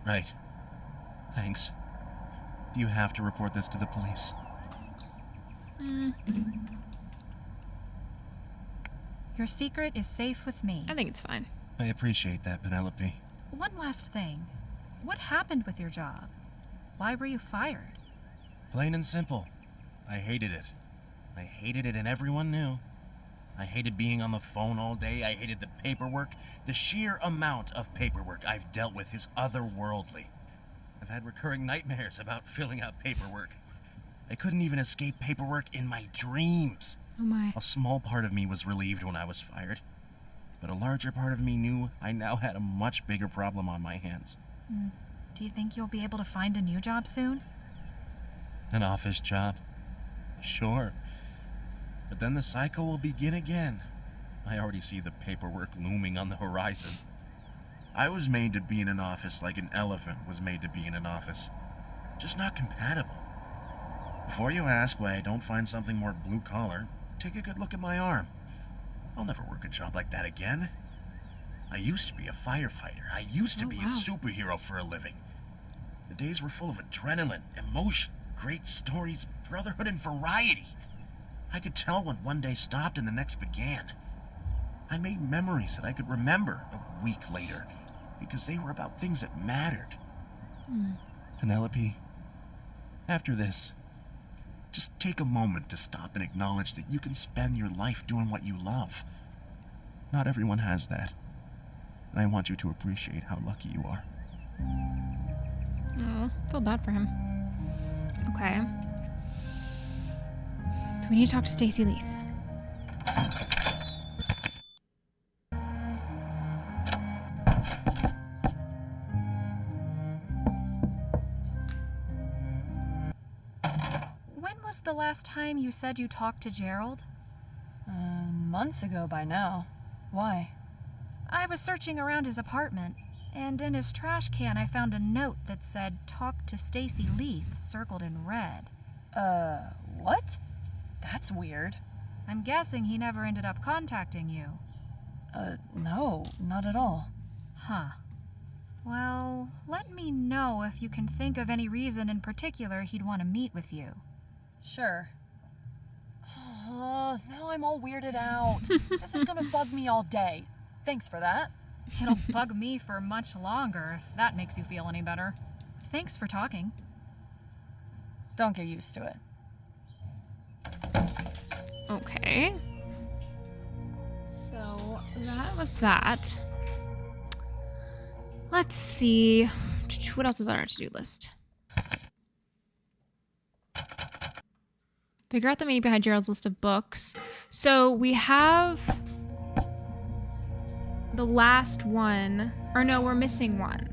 Right. Thanks. Do you have to report this to the police? Your secret is safe with me. I think it's fine. I appreciate that, Penelope. One last thing. What happened with your job? Why were you fired? Plain and simple. I hated it. I hated it and everyone knew. I hated being on the phone all day. I hated the paperwork. The sheer amount of paperwork I've dealt with is otherworldly. I've had recurring nightmares about filling out paperwork. I couldn't even escape paperwork in my dreams. Oh my. A small part of me was relieved when I was fired, but a larger part of me knew I now had a much bigger problem on my hands. Do you think you'll be able to find a new job soon? An office job? Sure. But then the cycle will begin again. I already see the paperwork looming on the horizon. I was made to be in an office like an elephant was made to be in an office. Just not compatible. Before you ask why I don't find something more blue-collar, take a good look at my arm. I'll never work a job like that again. I used to be a firefighter. I used to be a superhero for a living. The days were full of adrenaline, emotion, great stories, brotherhood, and variety. I could tell when one day stopped and the next began. I made memories that I could remember a week later, because they were about things that mattered. Penelope, after this, just take a moment to stop and acknowledge that you can spend your life doing what you love. Not everyone has that. And I want you to appreciate how lucky you are. Oh, feel bad for him. Okay. So we need to talk to Stacey Leith. was the last time you said you talked to Gerald? Months ago by now. Why? I was searching around his apartment, and in his trash can I found a note that said, "Talk to Stacy Leith," circled in red. What? That's weird. I'm guessing he never ended up contacting you. No, not at all. Huh. Well, let me know if you can think of any reason in particular he'd want to meet with you. Sure. Now I'm all weirded out. This is gonna bug me all day. Thanks for that. It'll bug me for much longer if that makes you feel any better. Thanks for talking. Don't get used to it. Okay. So that was that. Let's see. What else is on our to-do list? Figure out the meaning behind Gerald's list of books. So we have the last one. Or no, we're missing one.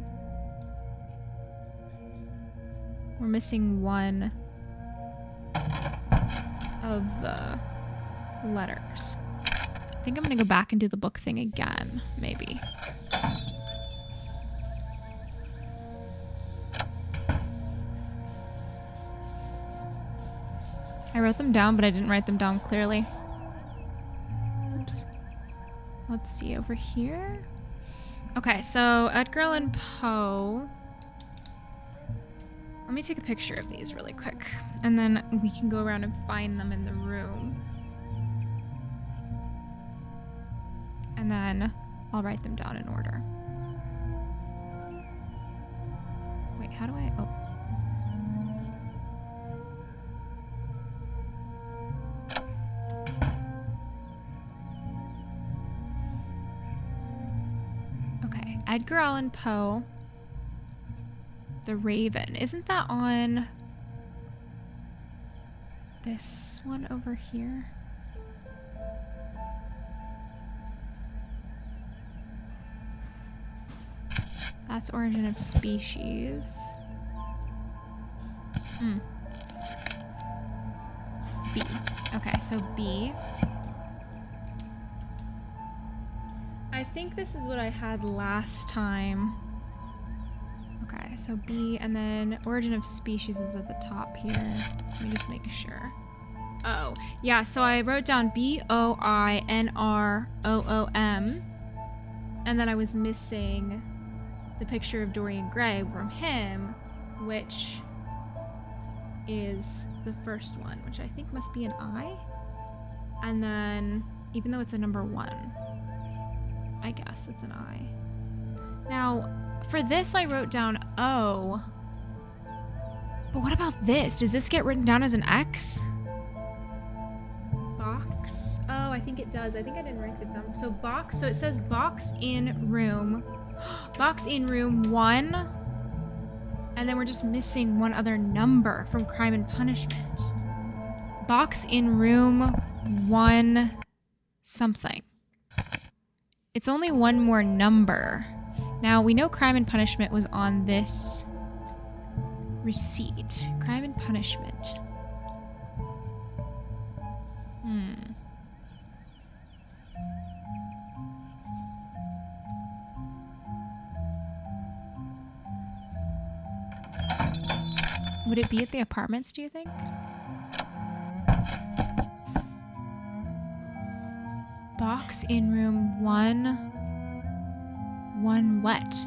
We're missing one of the letters. I think I'm gonna go back and do the book thing again, maybe. I wrote them down, but I didn't write them down clearly. Oops. Let's see over here. Okay, so Edgar Allan Poe. Let me take a picture of these really quick, and then we can go around and find them in the room. And then I'll write them down in order. Wait, how do I... Oh. Okay, Edgar Allan Poe. The Raven. Isn't that on this one over here? That's Origin of Species. B. Okay, so B. I think this is what I had last time. Okay, so B, and then Origin of Species is at the top here. Let me just make sure. Oh, yeah, so I wrote down B-O-I-N-R-O-O-M, and then I was missing the picture of Dorian Gray from him, which is the first one, which I think must be an I. And then, even though it's a number 1, I guess it's an I. Now, for this I wrote down O. But what about this? Does this get written down as an X? Box? Oh, I think it does. I think I didn't write this down. So box, so it says box in room. Box in room 1. And then we're just missing one other number from Crime and Punishment. Box in room 1 something. It's only one more number. Now, we know Crime and Punishment was on this receipt. Crime and Punishment. Would it be at the apartments, do you think? Box in room 1. 1 what?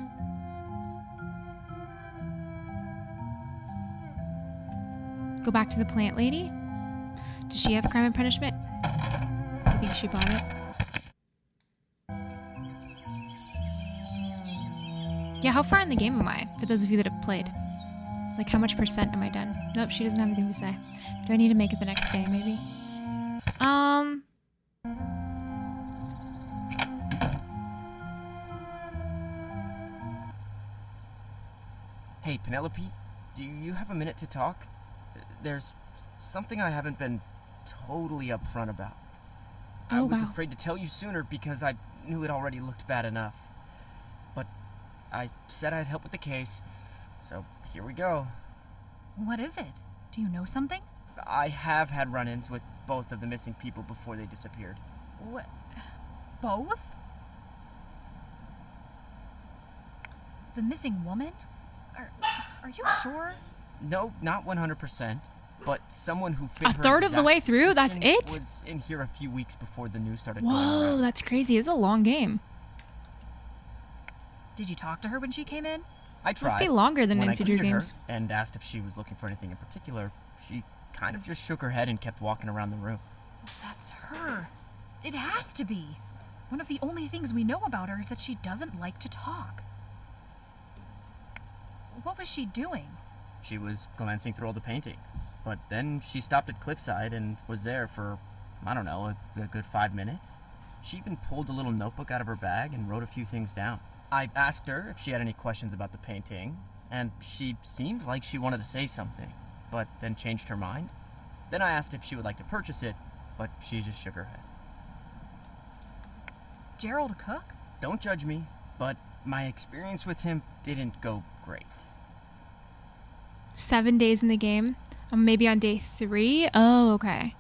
Go back to the plant lady? Does she have Crime and Punishment? I think she bought it. Yeah, how far in the game am I? For those of you that have played. Like, how much % am I done? Nope, she doesn't have anything to say. Do I need to make it the next day, maybe? Hey, Penelope, do you have a minute to talk? There's something I haven't been totally upfront about. I was afraid to tell you sooner because I knew it already looked bad enough. But I said I'd help with the case, so here we go. What is it? Do you know something? I have had run-ins with both of the missing people before they disappeared. What? Both? The missing woman? Are you sure? No, not 100%, but someone who fit A her third of the exact way through? That's description it? was in here a few weeks before the news started going Whoa, around. that's crazy. It's a long game. Did you talk to her when she came in? I tried. Must be longer than When I integer greeted her games. and asked if she was looking for anything in particular, she kind of just shook her head and kept walking around the room. That's her. It has to be. One of the only things we know about her is that she doesn't like to talk. What was she doing? She was glancing through all the paintings, but then she stopped at Cliffside and was there for, I don't know, a good 5 minutes. She even pulled a little notebook out of her bag and wrote a few things down. I asked her if she had any questions about the painting, and she seemed like she wanted to say something, but then changed her mind. Then I asked if she would like to purchase it, but she just shook her head. Gerald Cook? Don't judge me, but my experience with him didn't go great. 7 days in the game. Maybe on day 3. Oh, okay.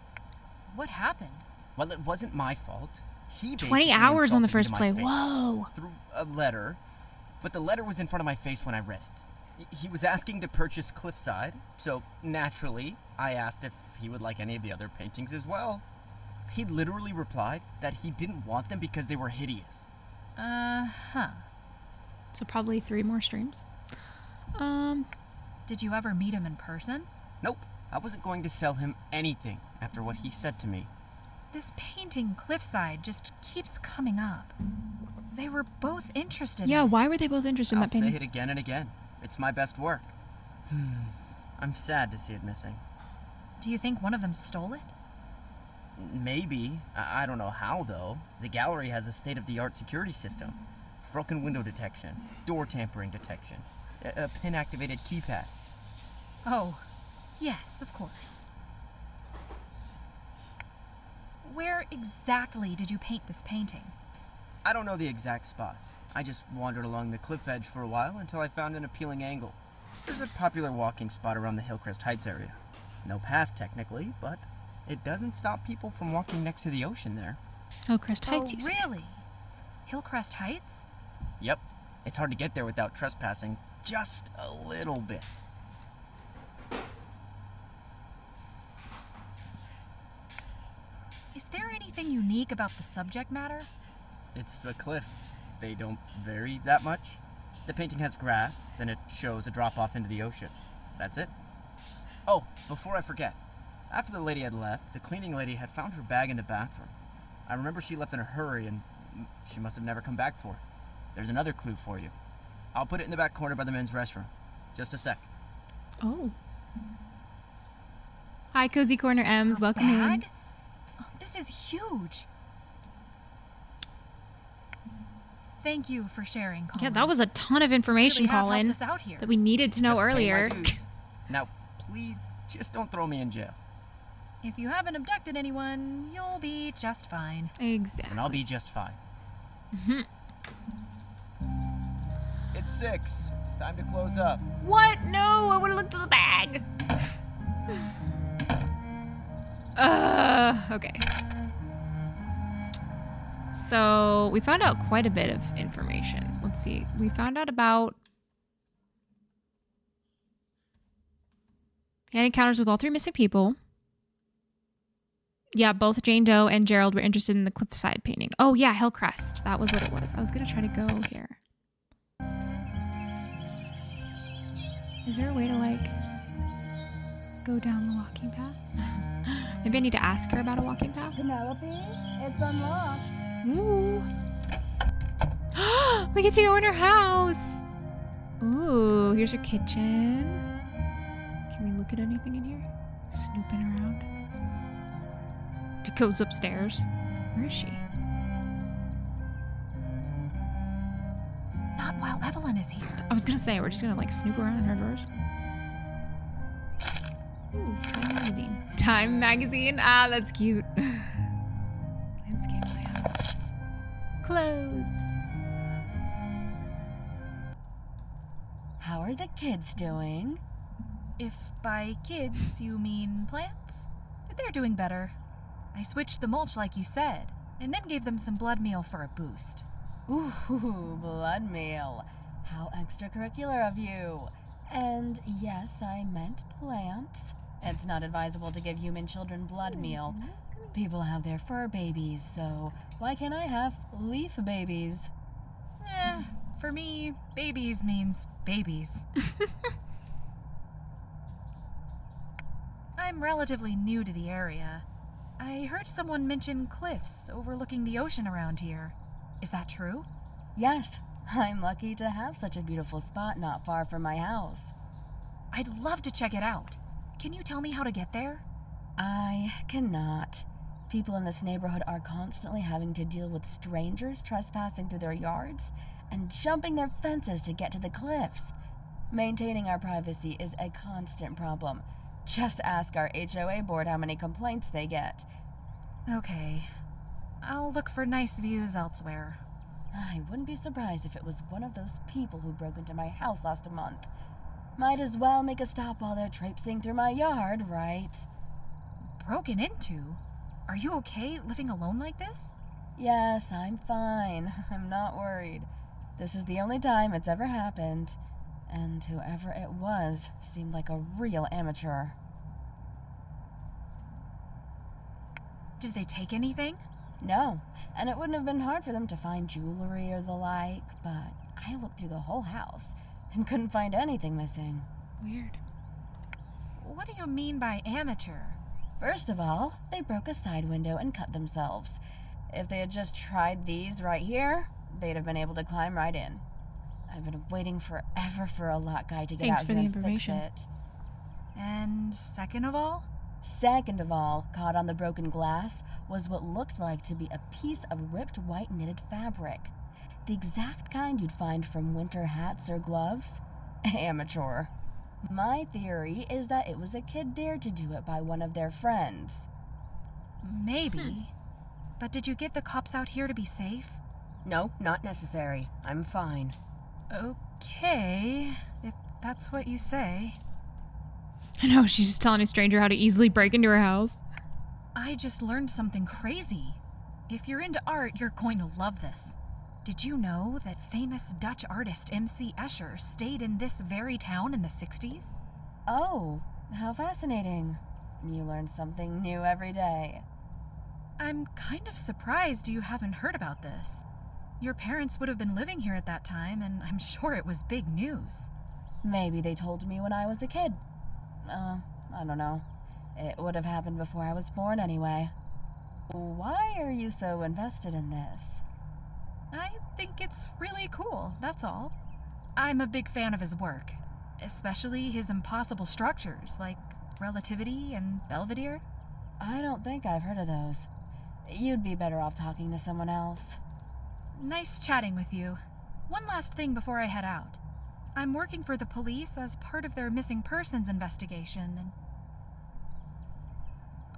What happened? Well, it wasn't my fault. He 20 basically hours on the insulted first me play. to my face Whoa. through a letter, but the letter was in front of my face when I read it. He was asking to purchase Cliffside, so naturally, I asked if he would like any of the other paintings as well. He literally replied that he didn't want them because they were hideous. Uh-huh. So probably 3 more streams. Did you ever meet him in person? Nope, I wasn't going to sell him anything after what he said to me. This painting, Cliffside, just keeps coming up. They were both interested Yeah, in it. why were they both interested in I'll that painting? say it again and again. It's my best work. I'm sad to see it missing. Do you think one of them stole it? Maybe. I don't know how, though. The gallery has a state-of-the-art security system. Broken window detection, door tampering detection, a pin-activated keypad. Oh, yes, of course. Where exactly did you paint this painting? I don't know the exact spot. I just wandered along the cliff edge for a while until I found an appealing angle. There's a popular walking spot around the Hillcrest Heights area. No path, technically, but it doesn't stop people from walking next to the ocean there. Hillcrest Heights, you Oh, say? really? Hillcrest Heights? Yep, it's hard to get there without trespassing just a little bit. Is there anything unique about the subject matter? It's a cliff. They don't vary that much. The painting has grass, then it shows a drop-off into the ocean. That's it. Oh, before I forget. After the lady had left, the cleaning lady had found her bag in the bathroom. I remember she left in a hurry and she must have never come back for it. There's another clue for you. I'll put it in the back corner by the men's restroom. Just a sec. Oh. Hi, Cozy Corner M's. Welcome in. Bag? Oh, this is huge. Thank you for sharing, Colin. Yeah, that was a ton of information, Really have Colin, helped us out here. that we needed to know Just pay my earlier. dues. Now, please, just don't throw me in jail. If you haven't abducted anyone, you'll be just fine. Exactly. And I'll be just fine. It's 6. Time to close up. What? No, I want to look to the bag. Okay. So we found out quite a bit of information. Let's see. We found out about he had encounters with all 3 missing people. Yeah, both Jane Doe and Gerald were interested in the cliffside painting. Oh yeah, Hillcrest. That was what it was. I was gonna try to go here. Is there a way to like go down the walking path? Maybe I need to ask her about a walking path. Penelope, it's unlocked. Ooh. We get to go in her house. Ooh, here's her kitchen. Can we look at anything in here? Snooping around. Goes upstairs. Where is she? Not while Evelyn is here. I was gonna say, we're just gonna like snoop around in her drawers. Ooh, Time Magazine. Time Magazine? Ah, that's cute. Landscape layout. Clothes. How are the kids doing? If by kids you mean plants, they're doing better. I switched the mulch like you said, and then gave them some blood meal for a boost. Ooh, blood meal. How extracurricular of you. And yes, I meant plants. It's not advisable to give human children blood meal. People have their fur babies, so why can't I have leaf babies? For me, babies means babies. I'm relatively new to the area. I heard someone mention cliffs overlooking the ocean around here. Is that true? Yes, I'm lucky to have such a beautiful spot not far from my house. I'd love to check it out. Can you tell me how to get there? I cannot. People in this neighborhood are constantly having to deal with strangers trespassing through their yards and jumping their fences to get to the cliffs. Maintaining our privacy is a constant problem. Just ask our HOA board how many complaints they get. Okay. I'll look for nice views elsewhere. I wouldn't be surprised if it was one of those people who broke into my house last month. Might as well make a stop while they're traipsing through my yard, right? Broken into? Are you okay living alone like this? Yes, I'm fine. I'm not worried. This is the only time it's ever happened. And whoever it was seemed like a real amateur. Did they take anything? No, and it wouldn't have been hard for them to find jewelry or the like, but I looked through the whole house and couldn't find anything missing. Weird. What do you mean by amateur? First of all, they broke a side window and cut themselves. If they had just tried these right here, they'd have been able to climb right in. I've been waiting forever for a lot guy to get Thanks out for here the and fix information. it. And second of all? Second of all, caught on the broken glass was what looked like to be a piece of ripped white knitted fabric. The exact kind you'd find from winter hats or gloves. Amateur. My theory is that it was a kid dared to do it by one of their friends. Maybe. But did you get the cops out here to be safe? No, not necessary. I'm fine. Okay, if that's what you say. I know, she's just telling a stranger how to easily break into her house. I just learned something crazy. If you're into art, you're going to love this. Did you know that famous Dutch artist M.C. Escher stayed in this very town in the 60s? Oh, how fascinating. You learn something new every day. I'm kind of surprised you haven't heard about this. Your parents would have been living here at that time, and I'm sure it was big news. Maybe they told me when I was a kid. I don't know. It would have happened before I was born anyway. Why are you so invested in this? I think it's really cool, that's all. I'm a big fan of his work, especially his impossible structures like Relativity and Belvedere. I don't think I've heard of those. You'd be better off talking to someone else. Nice chatting with you. One last thing before I head out. I'm working for the police as part of their missing persons investigation, and...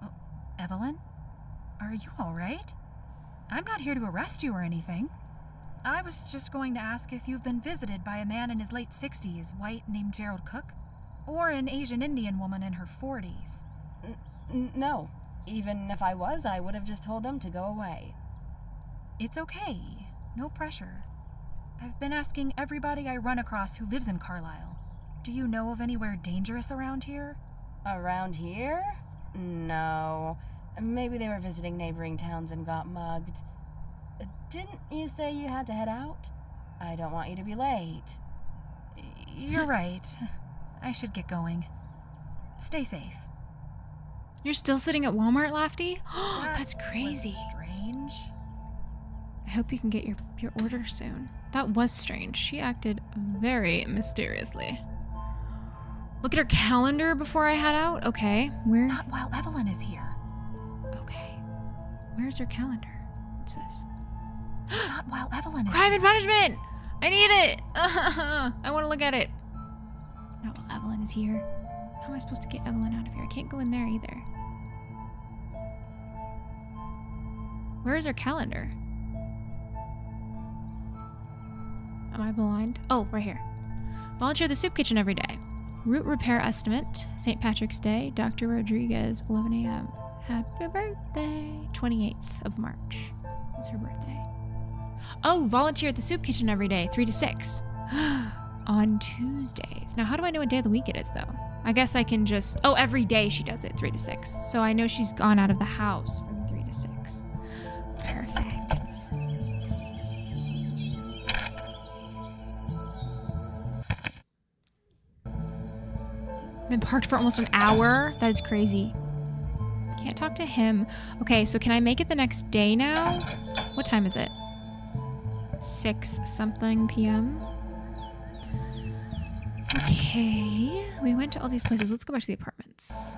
Oh, Evelyn? Are you alright? I'm not here to arrest you or anything. I was just going to ask if you've been visited by a man in his late 60s, white, named Gerald Cook, or an Asian Indian woman in her 40s. No. Even if I was, I would have just told them to go away. It's okay. No pressure. I've been asking everybody I run across who lives in Carlisle. Do you know of anywhere dangerous around here? Around here? No. Maybe they were visiting neighboring towns and got mugged. Didn't you say you had to head out? I don't want you to be late. You're right. I should get going. Stay safe. You're still sitting at Walmart, Lafty? That's That crazy. was strange. I hope you can get your order soon. That was strange. She acted very mysteriously. Look at her calendar before I head out. Okay, where? Not while Evelyn is here. Okay, where's her calendar? What's this? Not while Evelyn is Crime here. and punishment! I need it! I want to look at it. Not while Evelyn is here. How am I supposed to get Evelyn out of here? I can't go in there either. Where is her calendar? Am I blind? Oh, right here. Volunteer at the soup kitchen every day. Route repair estimate. St. Patrick's Day. Dr. Rodriguez, 11 a.m. Happy birthday. 28th of March is her birthday. Oh, volunteer at the soup kitchen every day, 3 to 6. On Tuesdays. Now, how do I know what day of the week it is, though? I guess I can just... Oh, every day she does it, 3 to 6. So I know she's gone out of the house from 3 to 6. Perfect. Been parked for almost an hour? That is crazy. Can't talk to him. Okay, so can I make it the next day now? What time is it? 6 something p.m. Okay, we went to all these places. Let's go back to the apartments.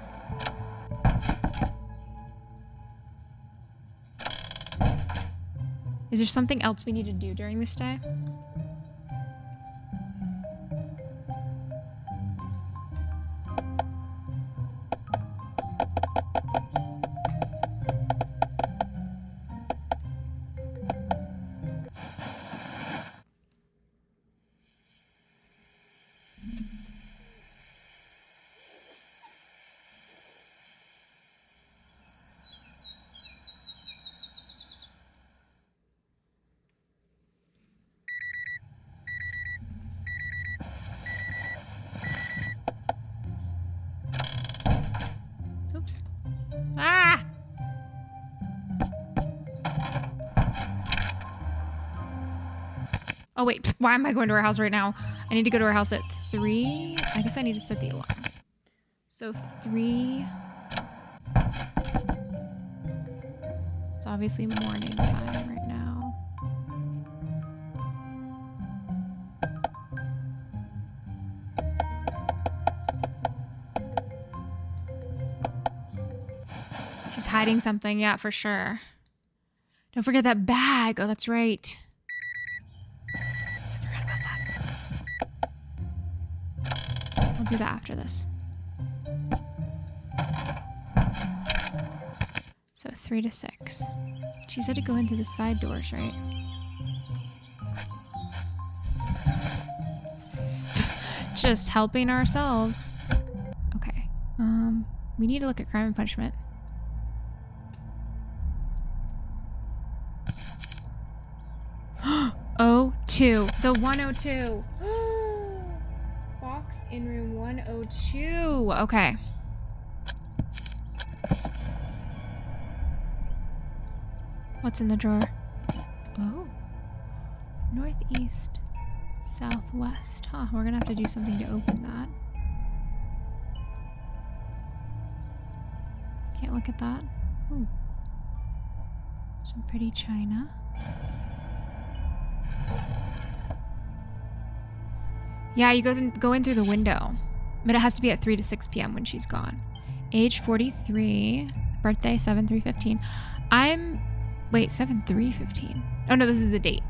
Is there something else we need to do during this day? Oops. Ah! Oh wait, why am I going to her house right now? I need to go to her house at 3. I guess I need to set the alarm. So 3. It's obviously morning time right now. She's hiding something, yeah, for sure. Don't forget that bag. Oh, that's right. I forgot about that. I'll do that after this. So 3 to 6. She said to go into the side doors, right? Just helping ourselves. Okay. We need to look at crime and punishment. Oh, 2. So 102. Box in room 102. Okay. What's in the drawer? Oh. Northeast. Southwest. Huh, we're gonna have to do something to open that. Can't look at that. Ooh. Some pretty china. Yeah, you go in through the window. But it has to be at 3 to 6 p.m. when she's gone. Age 43. Birthday 7/3/15. Wait, 7/3/15. Oh no, this is the date.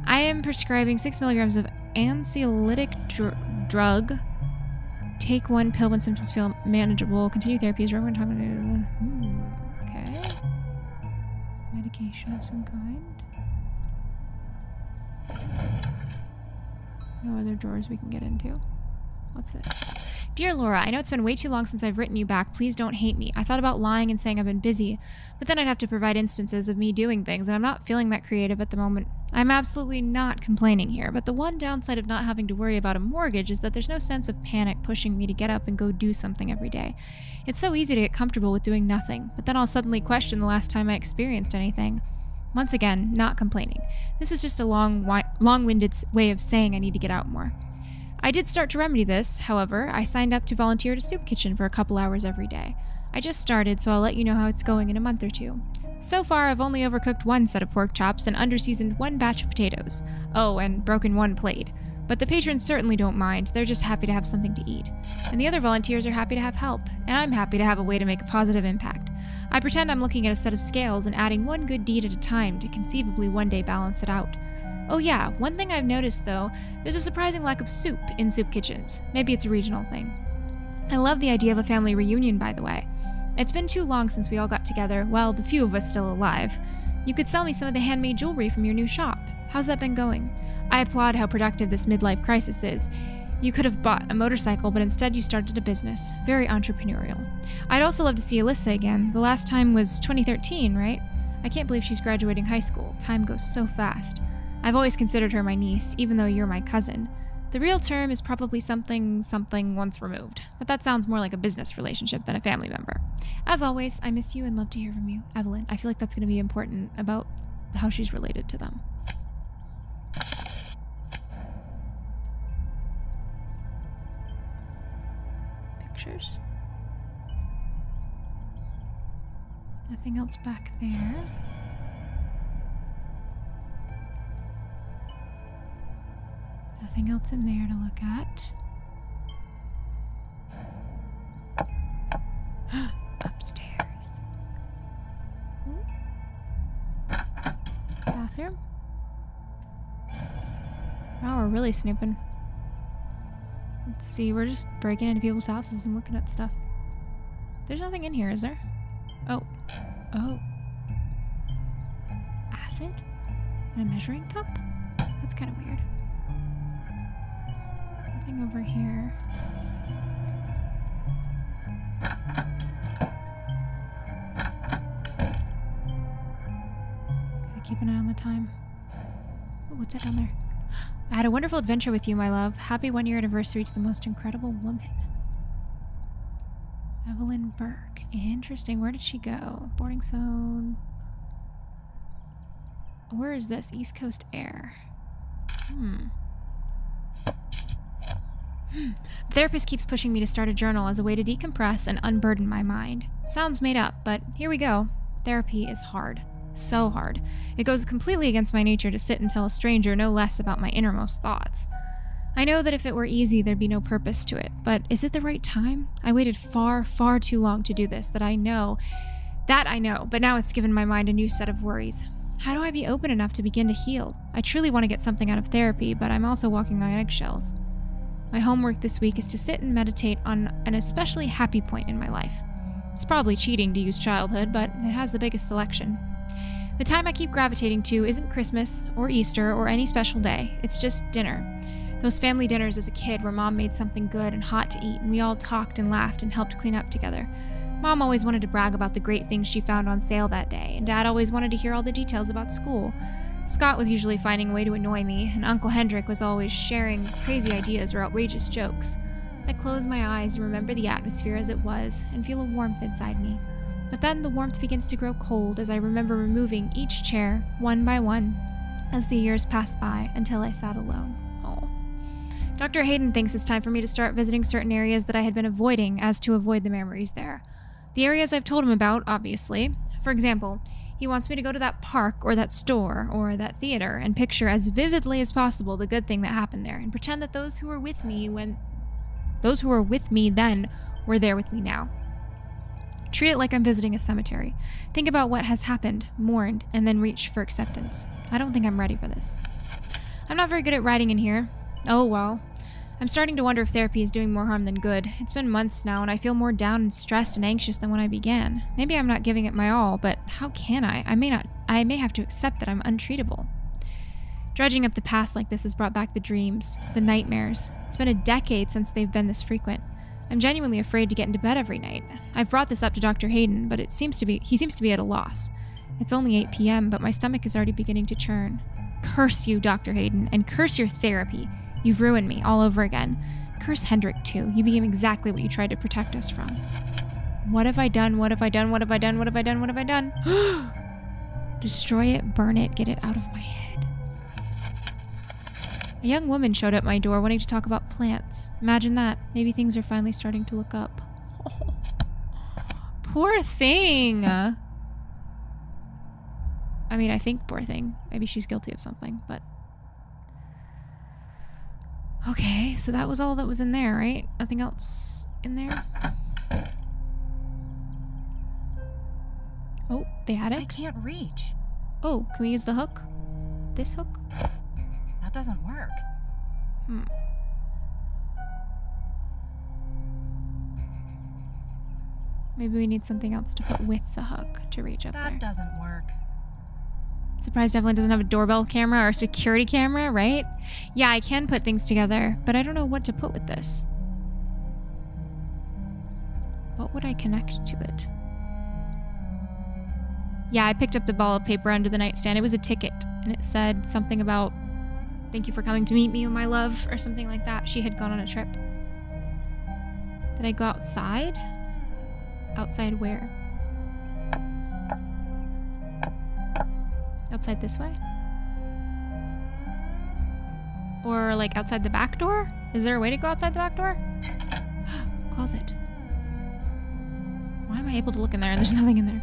I am prescribing 6 milligrams of anxiolytic drug. Take 1 pill when symptoms feel manageable. Continue therapy as relevant time. Okay. Medication of some kind. No other drawers we can get into. What's this? Dear Laura, I know it's been way too long since I've written you back. Please don't hate me. I thought about lying and saying I've been busy, but then I'd have to provide instances of me doing things, and I'm not feeling that creative at the moment. I'm absolutely not complaining here, but the one downside of not having to worry about a mortgage is that there's no sense of panic pushing me to get up and go do something every day. It's so easy to get comfortable with doing nothing, but then I'll suddenly question the last time I experienced anything. Once again, not complaining. This is just a long-winded way of saying I need to get out more. I did start to remedy this, however. I signed up to volunteer at a soup kitchen for a couple hours every day. I just started, so I'll let you know how it's going in a month or 2. So far, I've only overcooked 1 set of pork chops and underseasoned 1 batch of potatoes. Oh, and broken 1 plate. But the patrons certainly don't mind. They're just happy to have something to eat. And the other volunteers are happy to have help, and I'm happy to have a way to make a positive impact. I pretend I'm looking at a set of scales and adding 1 good deed at a time to conceivably one day balance it out. Oh yeah, one thing I've noticed though, there's a surprising lack of soup in soup kitchens. Maybe it's a regional thing. I love the idea of a family reunion, by the way. It's been too long since we all got together, well, the few of us still alive. You could sell me some of the handmade jewelry from your new shop. How's that been going? I applaud how productive this midlife crisis is. You could have bought a motorcycle, but instead you started a business. Very entrepreneurial. I'd also love to see Alyssa again. The last time was 2013, right? I can't believe she's graduating high school. Time goes so fast. I've always considered her my niece, even though you're my cousin. The real term is probably something once removed, but that sounds more like a business relationship than a family member. As always, I miss you and love to hear from you, Evelyn. I feel like that's going to be important about how she's related to them. Pictures. Nothing else back there. Nothing else in there to look at. Upstairs. Ooh. Bathroom. Wow, we're really snooping. Let's see, we're just breaking into people's houses and looking at stuff. There's nothing in here, is there? Oh. Oh. Acid? And a measuring cup? That's kind of weird. Nothing over here. Gotta keep an eye on the time. Ooh, what's that down there? I had a wonderful adventure with you, my love. Happy 1-year anniversary to the most incredible woman. Evelyn Burke. Interesting. Where did she go? Boarding zone. Where is this? East Coast Air. The therapist keeps pushing me to start a journal as a way to decompress and unburden my mind. Sounds made up, but here we go. Therapy is hard. So hard. It goes completely against my nature to sit and tell a stranger no less about my innermost thoughts. I know that if it were easy, there'd be no purpose to it, but is it the right time? I waited far, far too long to do this, that I know, but now it's given my mind a new set of worries. How do I be open enough to begin to heal? I truly want to get something out of therapy, but I'm also walking on eggshells. My homework this week is to sit and meditate on an especially happy point in my life. It's probably cheating to use childhood, but it has the biggest selection. The time I keep gravitating to isn't Christmas or Easter or any special day. It's just dinner. Those family dinners as a kid where Mom made something good and hot to eat, and we all talked and laughed and helped clean up together. Mom always wanted to brag about the great things she found on sale that day, and Dad always wanted to hear all the details about school. Scott was usually finding a way to annoy me, and Uncle Hendrik was always sharing crazy ideas or outrageous jokes. I close my eyes and remember the atmosphere as it was, and feel a warmth inside me. But then the warmth begins to grow cold as I remember removing each chair, one by one, as the years pass by until I sat alone. Oh. Dr. Hayden thinks it's time for me to start visiting certain areas that I had been avoiding as to avoid the memories there. The areas I've told him about, obviously. For example, he wants me to go to that park or that store or that theater and picture as vividly as possible the good thing that happened there and pretend that those who were with me then were there with me now. Treat it like I'm visiting a cemetery. Think about what has happened, mourned, and then reach for acceptance. I don't think I'm ready for this. I'm not very good at writing in here. Oh well. I'm starting to wonder if therapy is doing more harm than good. It's been months now, and I feel more down and stressed and anxious than when I began. Maybe I'm not giving it my all, but how can I? I may have to accept that I'm untreatable. Dredging up the past like this has brought back the dreams, the nightmares. It's been a decade since they've been this frequent. I'm genuinely afraid to get into bed every night. I've brought this up to Dr. Hayden, but he seems to be at a loss. It's only 8 p.m., but my stomach is already beginning to churn. Curse you, Dr. Hayden, and curse your therapy. You've ruined me all over again. Curse Hendrik, too. You became exactly what you tried to protect us from. What have I done? What have I done? What have I done? What have I done? What have I done? Destroy it, burn it, get it out of my head. A young woman showed at my door wanting to talk about plants. Imagine that. Maybe things are finally starting to look up. Oh, poor thing. I mean, I think poor thing. Maybe she's guilty of something, but... Okay, so that was all that was in there, right? Nothing else in there? Oh, the attic? I can't reach. Oh, can we use the hook? This hook? That doesn't work. Maybe we need something else to put with the hook to reach up there. That doesn't work. Surprised Evelyn doesn't have a doorbell camera or a security camera, right? Yeah, I can put things together, but I don't know what to put with this. What would I connect to it? Yeah, I picked up the ball of paper under the nightstand. It was a ticket, and it said something about, "Thank you for coming to meet me, my love," or something like that. She had gone on a trip. Did I go outside? Outside where? Outside this way? Or like outside the back door? Is there a way to go outside the back door? Closet. Why am I able to look in there and there's nothing in there?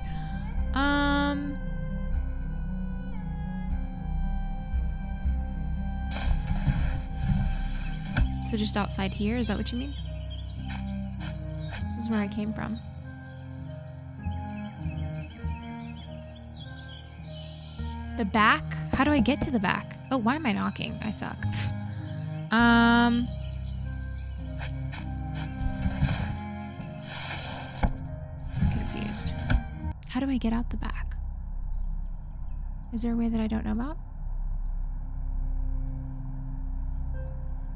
So just outside here, is that what you mean? This is where I came from. The back? How do I get to the back? Oh, why am I knocking? I suck. I'm confused. How do I get out the back? Is there a way that I don't know about?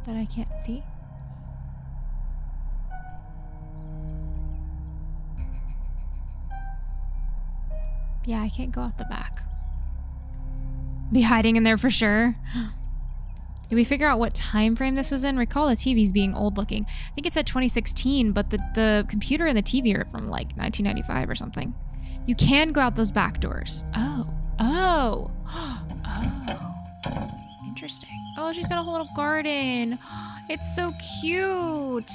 That I can't see? Yeah, I can't go out the back. Be hiding in there for sure. Did we figure out what time frame this was in? Recall the TVs being old looking. I think it said 2016, but the computer and the TV are from like 1995 or something. You can go out those back doors. Oh. Oh. Oh. Interesting. Oh, she's got a whole little garden. It's so cute.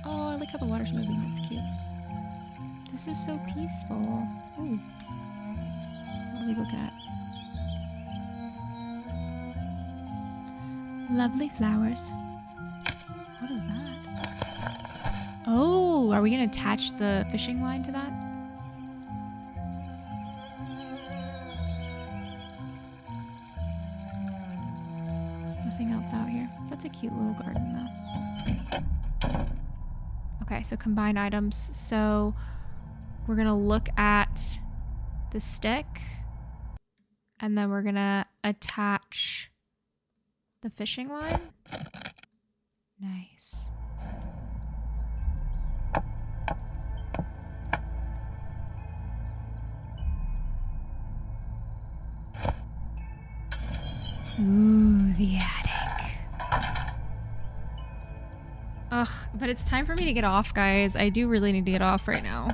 Oh, I like how the water's moving. That's cute. This is so peaceful. Ooh. What are we looking at? Lovely flowers. What is that? Oh, are we gonna attach the fishing line to that? Nothing else out here. That's a cute little garden though. Okay, so combine items. So we're gonna look at the stick and then we're gonna attach the fishing line. Nice. Ooh, the attic. Ugh, but it's time for me to get off, guys. I do really need to get off right now.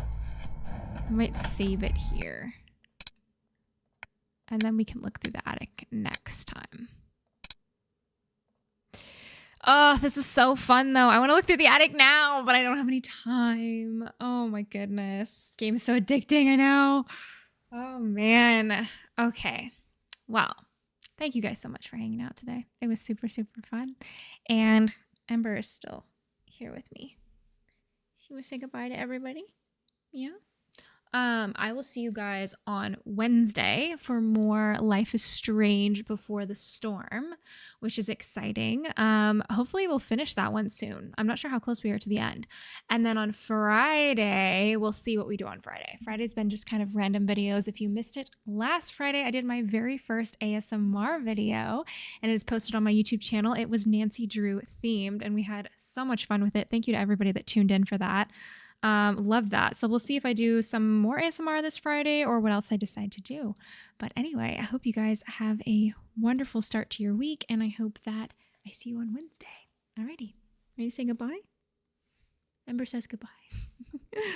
I might save it here. And then we can look through the attic next time. Oh, this is so fun, though. I want to look through the attic now, but I don't have any time. Oh, my goodness. This game is so addicting, I know. Oh, man. Okay. Well, thank you guys so much for hanging out today. It was super, super fun. And Ember is still here with me. She will say goodbye to everybody. Yeah. I will see you guys on Wednesday for more Life is Strange Before the Storm, which is exciting. Hopefully we'll finish that one soon. I'm not sure how close we are to the end. And then on Friday, we'll see what we do on Friday. Friday's been just kind of random videos. If you missed it, last Friday I did my very first ASMR video and it is posted on my YouTube channel. It was Nancy Drew themed and we had so much fun with it. Thank you to everybody that tuned in for that. Loved that. So we'll see if I do some more ASMR this Friday or what else I decide to do. But anyway, I hope you guys have a wonderful start to your week and I hope that I see you on Wednesday. Alrighty. Ready to say goodbye? Ember says goodbye.